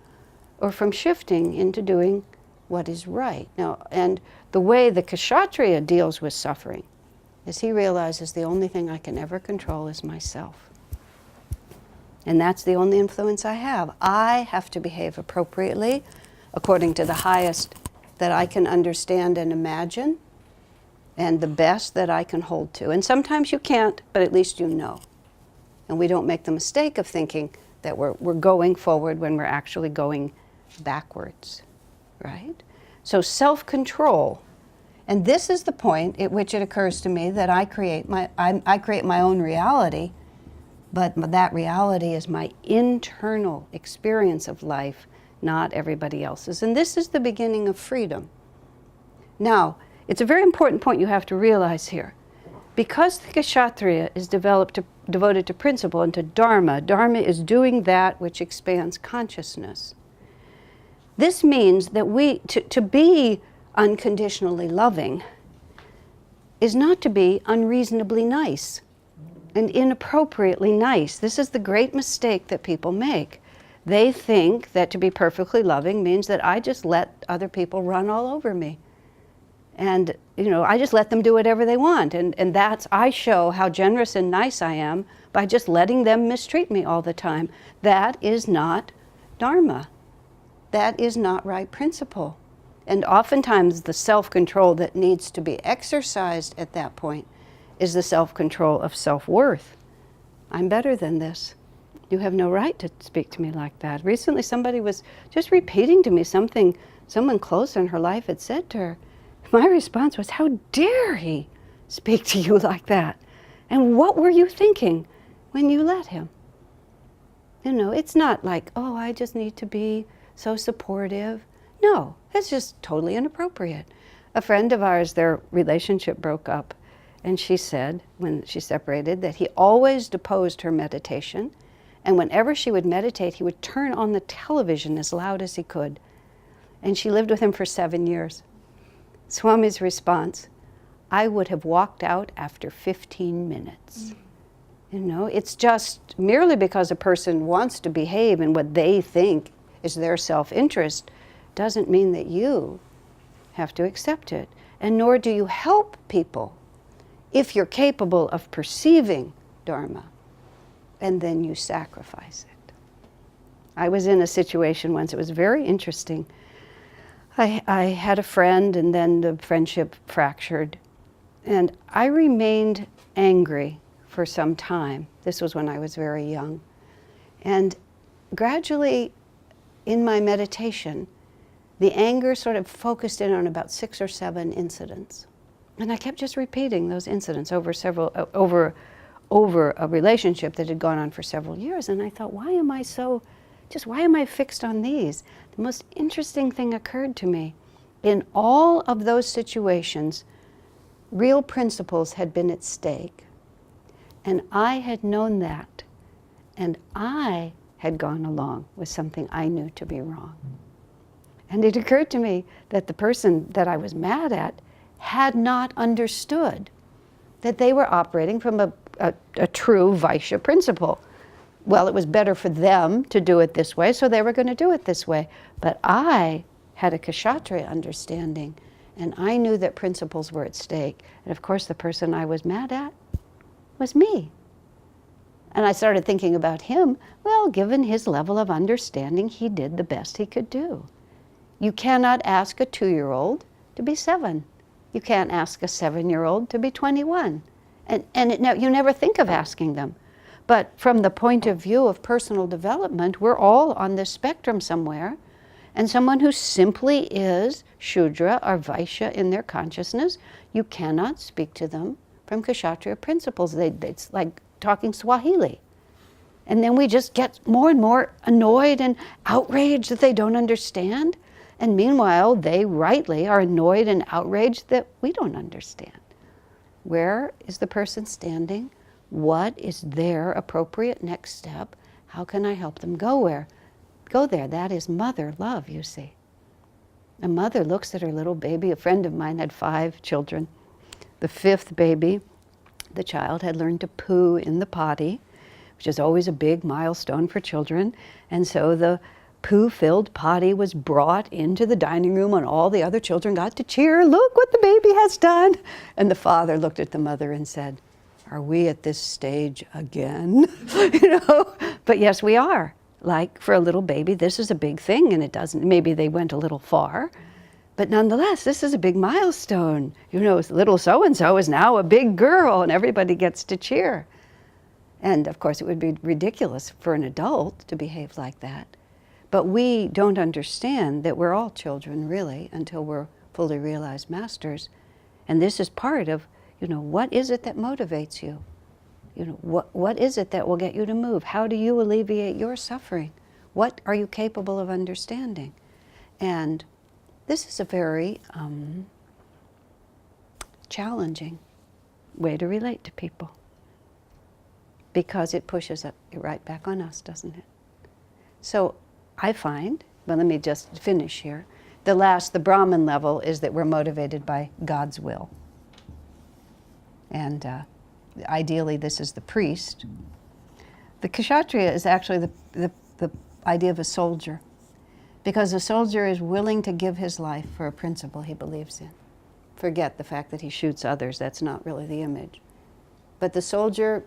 or from shifting into doing what is right? Now, and the way the Kshatriya deals with suffering is he realizes the only thing I can ever control is myself. And that's the only influence I have. I have to behave appropriately, according to the highest that I can understand and imagine, and the best that I can hold to. And sometimes you can't, but at least you know. And we don't make the mistake of thinking that we're going forward when we're actually going backwards, right? So self-control. And this is the point at which it occurs to me that I create my own reality, but that reality is my internal experience of life, not everybody else's. And this is the beginning of freedom. Now, it's a very important point you have to realize here. Because the Kshatriya is devoted to principle and to dharma, dharma is doing that which expands consciousness. This means that to be unconditionally loving is not to be unreasonably nice and inappropriately nice. This is the great mistake that people make. They think that to be perfectly loving means that I just let other people run all over me. And, you know, I just let them do whatever they want. And I show how generous and nice I am by just letting them mistreat me all the time. That is not dharma. That is not right principle. And oftentimes the self-control that needs to be exercised at that point is the self-control of self-worth. I'm better than this. You have no right to speak to me like that. Recently somebody was just repeating to me something someone close in her life had said to her. My response was, how dare he speak to you like that? And what were you thinking when you let him? You know, it's not like, oh, I just need to be so supportive. No, it's just totally inappropriate. A friend of ours, their relationship broke up, and she said, when she separated, that he always deposed her meditation, and whenever she would meditate, he would turn on the television as loud as he could. And she lived with him for 7 years. Swami's response, I would have walked out after 15 minutes. You know, it's just merely because a person wants to behave in what they think is their self-interest doesn't mean that you have to accept it. And nor do you help people if you're capable of perceiving dharma, and then you sacrifice it. I was in a situation once, it was very interesting. I had a friend, and then the friendship fractured. And I remained angry for some time. This was when I was very young. And gradually, in my meditation, the anger sort of focused in on about 6 or 7 incidents. And I kept just repeating those incidents over a relationship that had gone on for several years. And I thought, why am I fixed on these? The most interesting thing occurred to me. In all of those situations, real principles had been at stake. And I had known that. And I had gone along with something I knew to be wrong. And it occurred to me that the person that I was mad at had not understood that they were operating from a true Vaishya principle. Well, it was better for them to do it this way, so they were going to do it this way. But I had a Kshatriya understanding, and I knew that principles were at stake. And of course, the person I was mad at was me. And I started thinking about him. Well, given his level of understanding, he did the best he could do. You cannot ask a 2-year-old to be 7. You can't ask a 7-year-old to be 21. You never think of asking them. But from the point of view of personal development, we're all on this spectrum somewhere. And someone who simply is Shudra or Vaishya in their consciousness, you cannot speak to them from Kshatriya principles. It's like talking Swahili. And then we just get more and more annoyed and outraged that they don't understand. And meanwhile, they rightly are annoyed and outraged that we don't understand. Where is the person standing? What is their appropriate next step? How can I help them go there? That is mother love, you see. A mother looks at her little baby. A friend of mine had 5 children. The 5th baby, the child had learned to poo in the potty, which is always a big milestone for children. And so the poo-filled potty was brought into the dining room, and all the other children got to cheer, "Look what the baby has done." And the father looked at the mother and said, "Are we at this stage again?" But yes, we are. Like for a little baby, this is a big thing, and maybe they went a little far, but nonetheless, this is a big milestone. Little so-and-so is now a big girl, and everybody gets to cheer. And of course, it would be ridiculous for an adult to behave like that. But we don't understand that we're all children, really, until we're fully realized masters. And this is part of, what is it that motivates you? What is it that will get you to move? How do you alleviate your suffering? What are you capable of understanding? And this is a very challenging way to relate to people, because it pushes it right back on us, doesn't it? So I find, but let me just finish here, the Brahman level is that we're motivated by God's will. And ideally this is the priest. The Kshatriya is actually the idea of a soldier, because a soldier is willing to give his life for a principle he believes in. Forget the fact that he shoots others, that's not really the image. But the soldier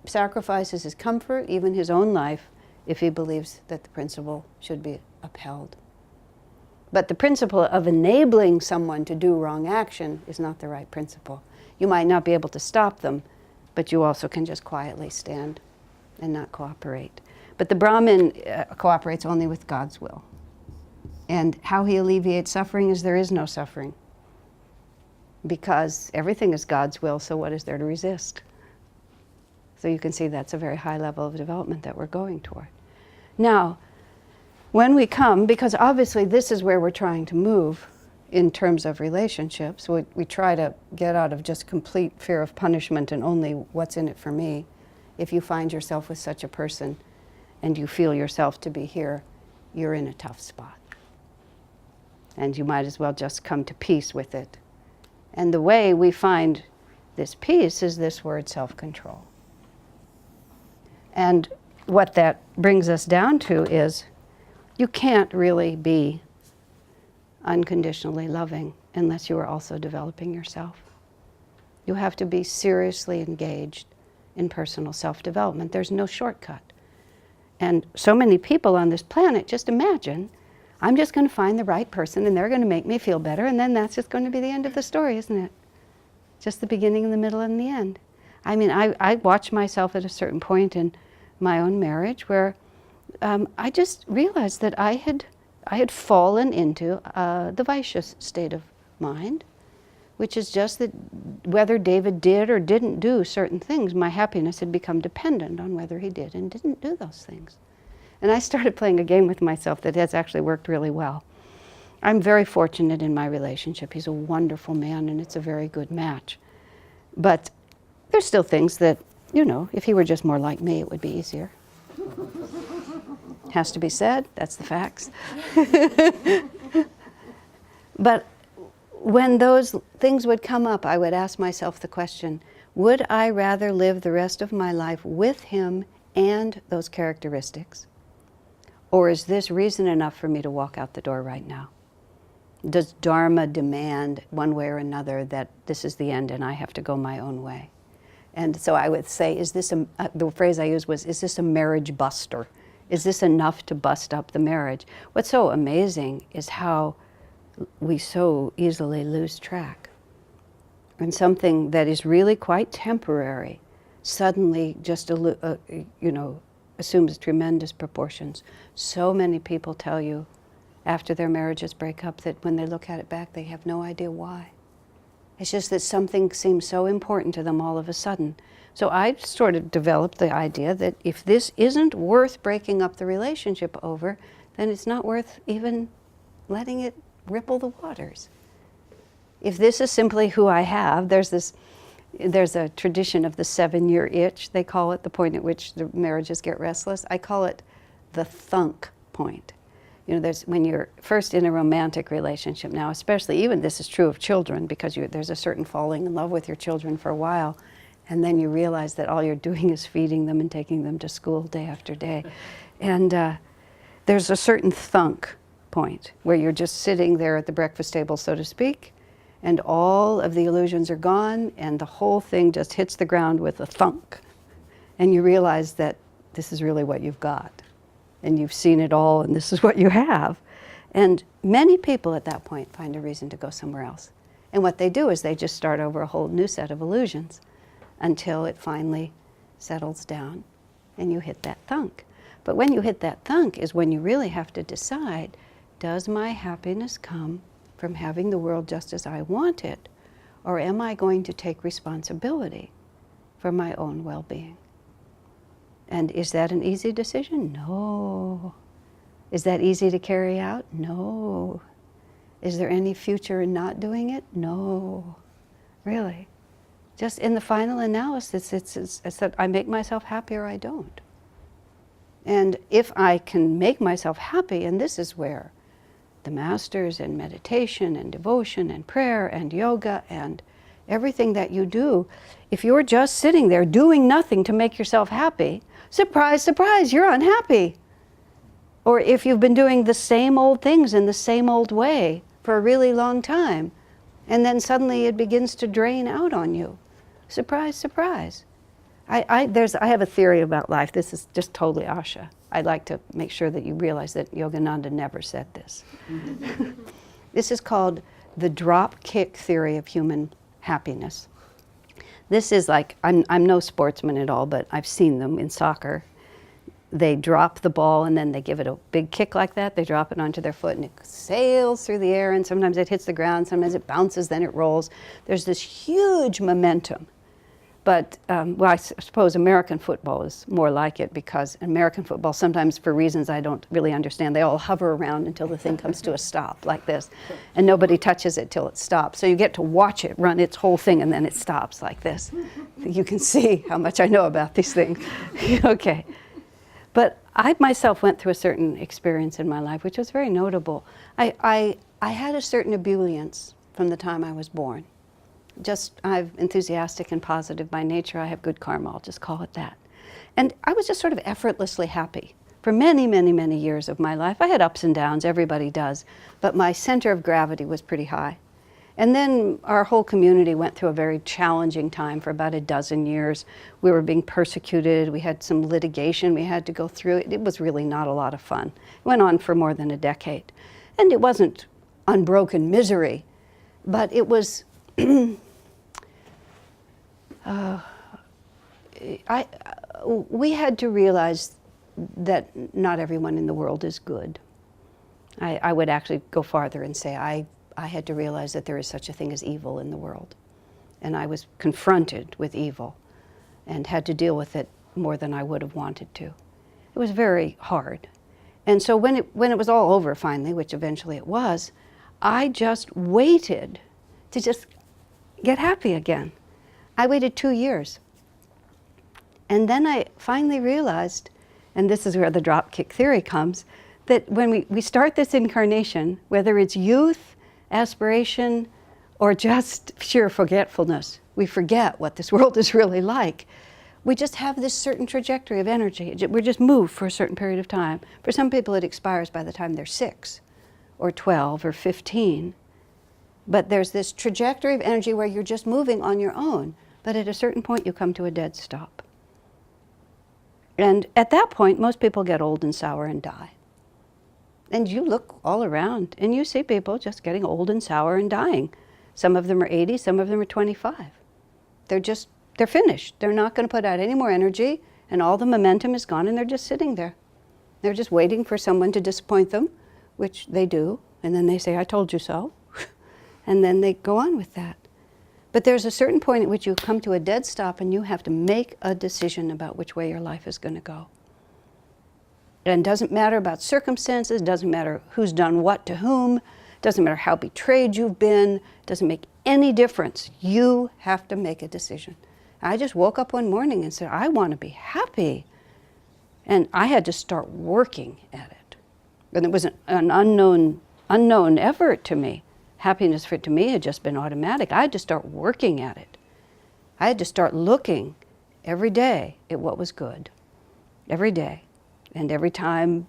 sacrifices his comfort, even his own life, if he believes that the principle should be upheld. But the principle of enabling someone to do wrong action is not the right principle. You might not be able to stop them, but you also can just quietly stand and not cooperate. But the Brahmin cooperates only with God's will. And how he alleviates suffering is there is no suffering, because everything is God's will, so what is there to resist? So you can see that's a very high level of development that we're going toward. Now, when we come, because obviously this is where we're trying to move in terms of relationships, we try to get out of just complete fear of punishment and only what's in it for me. If you find yourself with such a person and you feel yourself to be here, you're in a tough spot. And you might as well just come to peace with it. And the way we find this peace is this word, self-control. And what that brings us down to is you can't really be unconditionally loving unless you are also developing yourself. You have to be seriously engaged in personal self-development. There's no shortcut. And so many people on this planet, just imagine, I'm just going to find the right person and they're going to make me feel better, and then that's just going to be the end of the story, isn't it? Just the beginning, the middle, and the end. I mean, I watched myself at a certain point in my own marriage where I just realized that I had fallen into the Vaishya state of mind, which is just that whether David did or didn't do certain things, my happiness had become dependent on whether he did and didn't do those things. And I started playing a game with myself that has actually worked really well. I'm very fortunate in my relationship. He's a wonderful man and it's a very good match. But there's still things that, if he were just more like me, it would be easier. Has to be said, that's the facts. But when those things would come up, I would ask myself the question, would I rather live the rest of my life with him and those characteristics? Or is this reason enough for me to walk out the door right now? Does Dharma demand one way or another that this is the end and I have to go my own way? And so I would say, is this the phrase I used was, is this a marriage buster? Is this enough to bust up the marriage? What's so amazing is how we so easily lose track. And something that is really quite temporary suddenly just assumes tremendous proportions. So many people tell you after their marriages break up that when they look at it back, they have no idea why. It's just that something seems so important to them all of a sudden. So I sort of developed the idea that if this isn't worth breaking up the relationship over, then it's not worth even letting it ripple the waters. If this is simply who I have, there's a tradition of the 7-year itch, they call it, the point at which the marriages get restless. I call it the thunk point. There's when you're first in a romantic relationship now, especially, even this is true of children, because there's a certain falling in love with your children for a while, and then you realize that all you're doing is feeding them and taking them to school day after day. And there's a certain thunk point where you're just sitting there at the breakfast table, so to speak, and all of the illusions are gone, and the whole thing just hits the ground with a thunk. And you realize that this is really what you've got. And you've seen it all, and this is what you have. And many people at that point find a reason to go somewhere else. And what they do is they just start over a whole new set of illusions until it finally settles down and you hit that thunk. But when you hit that thunk is when you really have to decide, does my happiness come from having the world just as I want it, or am I going to take responsibility for my own well-being? And is that an easy decision? No. Is that easy to carry out? No. Is there any future in not doing it? No. Really. Just in the final analysis, it's that I make myself happy or I don't. And if I can make myself happy, and this is where the masters and meditation and devotion and prayer and yoga and everything that you do, if you're just sitting there doing nothing to make yourself happy, surprise, surprise, you're unhappy. Or if you've been doing the same old things in the same old way for a really long time, and then suddenly it begins to drain out on you. Surprise, surprise. I have a theory about life. This is just totally Asha. I'd like to make sure that you realize that Yogananda never said this. This is called the drop kick theory of human happiness. This is like, I'm no sportsman at all, but I've seen them in soccer. They drop the ball and then they give it a big kick like that. They drop it onto their foot and it sails through the air, and sometimes it hits the ground, sometimes it bounces, then it rolls. There's this huge momentum. But, I suppose American football is more like it, because American football, sometimes for reasons I don't really understand, they all hover around until the thing comes to a stop like this, and nobody touches it till it stops. So you get to watch it run its whole thing, and then it stops like this. You can see how much I know about these things. Okay. But I myself went through a certain experience in my life, which was very notable. I had a certain ebullience from the time I was born. I'm enthusiastic and positive by nature. I have good karma, I'll just call it that. And I was just sort of effortlessly happy for many, many, many years of my life. I had ups and downs, everybody does, but my center of gravity was pretty high. And then our whole community went through a very challenging time for about a dozen years. We were being persecuted, we had some litigation we had to go through. It was really not a lot of fun. It went on for more than a decade. And it wasn't unbroken misery, but it was we had to realize that not everyone in the world is good. I would actually go farther and say I had to realize that there is such a thing as evil in the world. And I was confronted with evil and had to deal with it more than I would have wanted to. It was very hard. And so when it was all over finally, which eventually it was, I just waited to just get happy again. I waited 2 years. And then I finally realized, and this is where the dropkick theory comes, that when we start this incarnation, whether it's youth, aspiration, or just sheer forgetfulness. We forget what this world is really like. We just have this certain trajectory of energy. We're just moved for a certain period of time. For some people it expires by the time they're 6 or 12 or 15. But there's this trajectory of energy where you're just moving on your own. But at a certain point you come to a dead stop. And at that point most people get old and sour and die. And you look all around and you see people just getting old and sour and dying. Some of them are 80, some of them are 25. They're finished. They're not going to put out any more energy, and all the momentum is gone, and they're just sitting there. They're just waiting for someone to disappoint them, which they do, and then they say, I told you so. And then they go on with that. But there's a certain point at which you come to a dead stop and you have to make a decision about which way your life is going to go. And it doesn't matter about circumstances, doesn't matter who's done what to whom, doesn't matter how betrayed you've been, doesn't make any difference. You have to make a decision. I just woke up one morning and said, I want to be happy. And I had to start working at it. And it was an unknown effort to me. Happiness to me had just been automatic. I had to start working at it. I had to start looking every day at what was good. Every day. And every time,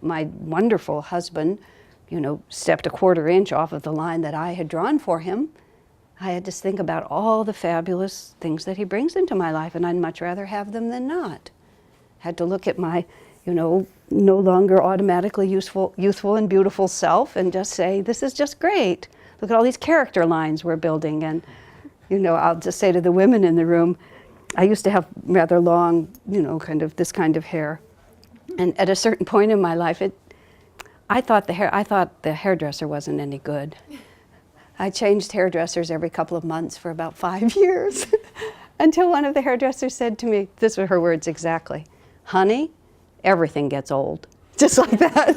my wonderful husband, stepped a quarter inch off of the line that I had drawn for him, I had to think about all the fabulous things that he brings into my life, and I'd much rather have them than not. Had to look at my, no longer automatically youthful and beautiful self and just say, this is just great. Look at all these character lines we're building. And, I'll just say to the women in the room, I used to have rather long, this kind of hair. And at a certain point in my life, I thought the hairdresser wasn't any good. I changed hairdressers every couple of months for about 5 years until one of the hairdressers said to me, this were her words exactly, honey, everything gets old. Just like that.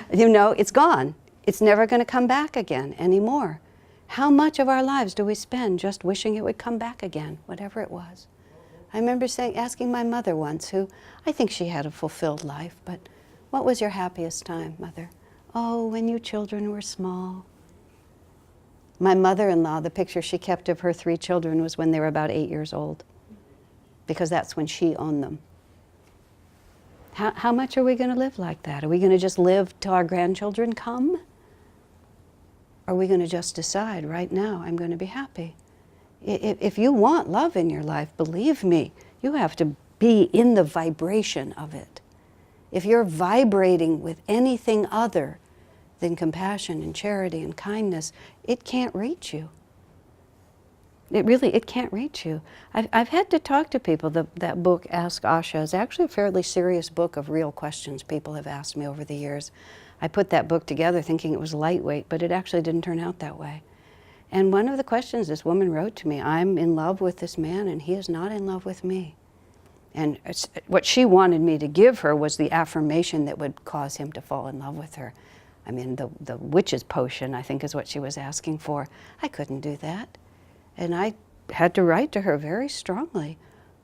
It's gone. It's never going to come back again anymore. How much of our lives do we spend just wishing it would come back again, whatever it was? I remember asking my mother once, who I think she had a fulfilled life, but what was your happiest time, Mother? Oh, when you children were small. My mother-in-law, the picture she kept of her 3 children was when they were about 8 years old, because that's when she owned them. How much are we going to live like that? Are we going to just live till our grandchildren come? Or are we going to just decide right now, I'm going to be happy? If you want love in your life, believe me, you have to be in the vibration of it. If you're vibrating with anything other than compassion and charity and kindness, it can't reach you. It can't reach you. I've had to talk to people. That book, Ask Asha, is actually a fairly serious book of real questions people have asked me over the years. I put that book together thinking it was lightweight, but it actually didn't turn out that way. And one of the questions this woman wrote to me, I'm in love with this man and he is not in love with me. And what she wanted me to give her was the affirmation that would cause him to fall in love with her. I mean, the witch's potion, I think, is what she was asking for. I couldn't do that. And I had to write to her very strongly,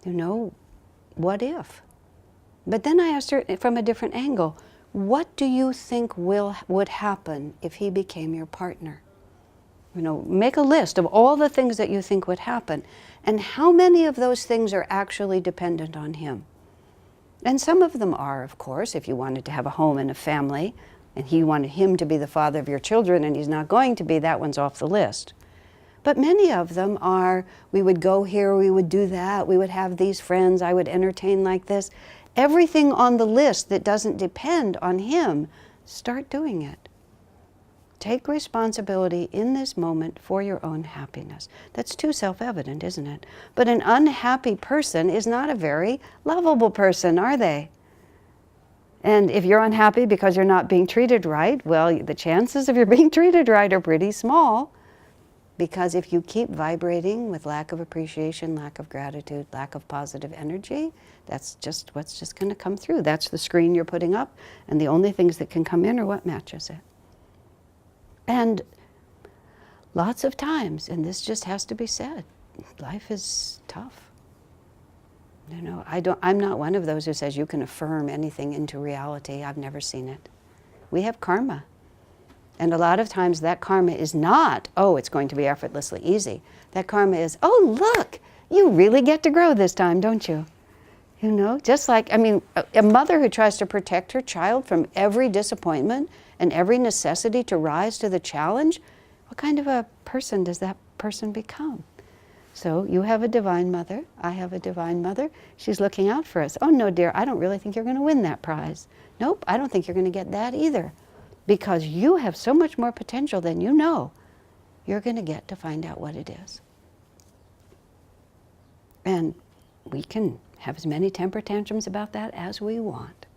what if? But then I asked her from a different angle, what do you think would happen if he became your partner? Make a list of all the things that you think would happen, and how many of those things are actually dependent on him. And some of them are, of course, if you wanted to have a home and a family, and you wanted him to be the father of your children, and he's not going to be, that one's off the list. But many of them are, we would go here, we would do that, we would have these friends, I would entertain like this. Everything on the list that doesn't depend on him, start doing it. Take responsibility in this moment for your own happiness. That's too self-evident, isn't it? But an unhappy person is not a very lovable person, are they? And if you're unhappy because you're not being treated right, well, the chances of you being treated right are pretty small. Because if you keep vibrating with lack of appreciation, lack of gratitude, lack of positive energy, that's just what's just going to come through. That's the screen you're putting up, and the only things that can come in are what matches it. And lots of times, and this just has to be said, life is tough. I'm not one of those who says you can affirm anything into reality. I've never seen it. We have karma. And a lot of times that karma is not, oh, it's going to be effortlessly easy. That karma is, oh, look, you really get to grow this time, don't you? You know, just like, I mean, a mother who tries to protect her child from every disappointment and every necessity to rise to the challenge, what kind of a person does that person become? So you have a divine mother, I have a divine mother. She's looking out for us. Oh no, dear, I don't really think you're going to win that prize. Nope, I don't think you're going to get that either. Because you have so much more potential than you know. You're going to get to find out what it is. And we can have as many temper tantrums about that as we want.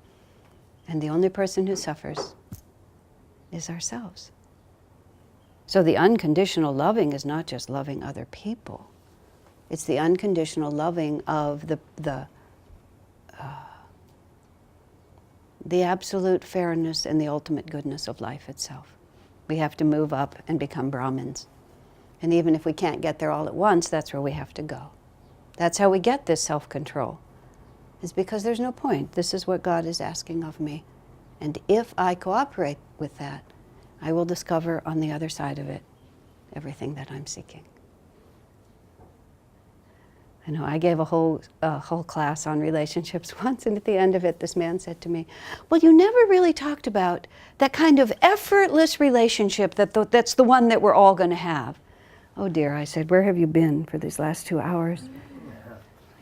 And the only person who suffers is ourselves. So the unconditional loving is not just loving other people. It's the unconditional loving of the absolute fairness and the ultimate goodness of life itself. We have to move up and become Brahmins. And even if we can't get there all at once, that's where we have to go. That's how we get this self-control. It's because there's no point. This is what God is asking of me. And if I cooperate with that, I will discover on the other side of it everything that I'm seeking. I know I gave a whole class on relationships once, and at the end of it, this man said to me, well, you never really talked about that kind of effortless relationship that's the one that we're all going to have. Oh dear, I said, where have you been for these last 2 hours?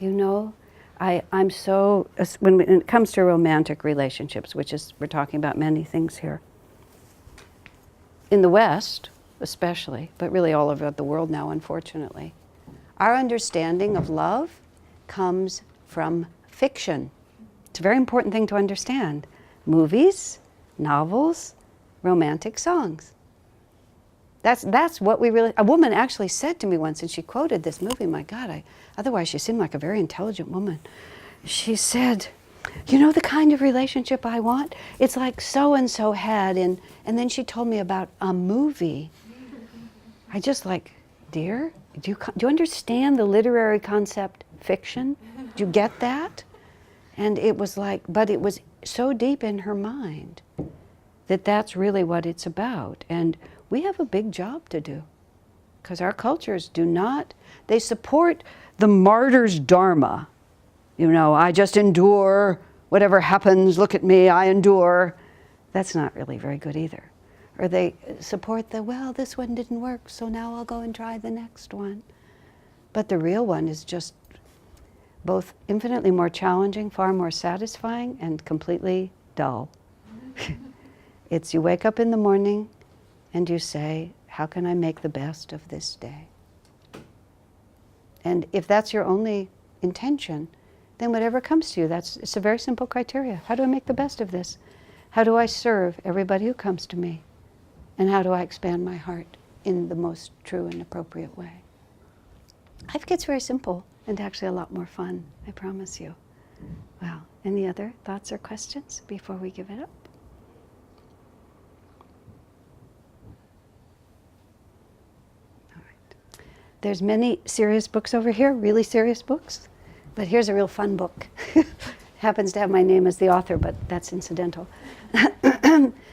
You know, I'm so, when it comes to romantic relationships, which is, we're talking about many things here, in the West especially, but really all over the world now, unfortunately, our understanding of love comes from fiction. It's a very important thing to understand. Movies, novels, romantic songs. That's what we really, a woman actually said to me once, and she quoted this movie, my God, otherwise she seemed like a very intelligent woman. She said, you know the kind of relationship I want? It's like so-and-so had, and then she told me about a movie. I just like, dear, do you understand the literary concept fiction? Do you get that? And it was like, but it was so deep in her mind that that's really what it's about. And we have a big job to do, because our cultures do not, they support the martyr's dharma. You know, I just endure, whatever happens, look at me, I endure. That's not really very good either. Or they support the, well, this one didn't work, so now I'll go and try the next one. But the real one is just both infinitely more challenging, far more satisfying, and completely dull. It's you wake up in the morning and you say, how can I make the best of this day? And if that's your only intention, then whatever comes to you, it's a very simple criteria. How do I make the best of this? How do I serve everybody who comes to me? And how do I expand my heart in the most true and appropriate way? Life gets very simple and actually a lot more fun, I promise you. Well, any other thoughts or questions before we give it up? All right. There's many serious books over here, really serious books. But here's a real fun book. Happens to have my name as the author, but that's incidental.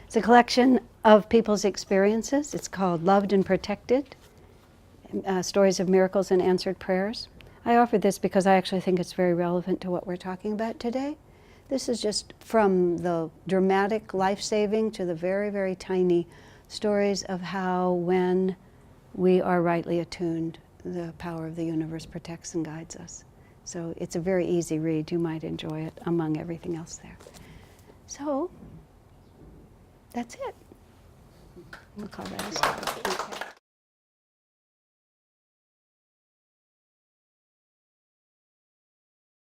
It's a collection of people's experiences. It's called Loved and Protected, Stories of Miracles and Answered Prayers. I offer this because I actually think it's very relevant to what we're talking about today. This is just from the dramatic, life-saving to the very, very tiny stories of how, when we are rightly attuned, the power of the universe protects and guides us. So it's a very easy read. You might enjoy it among everything else there. So that's it. We'll call that a stop.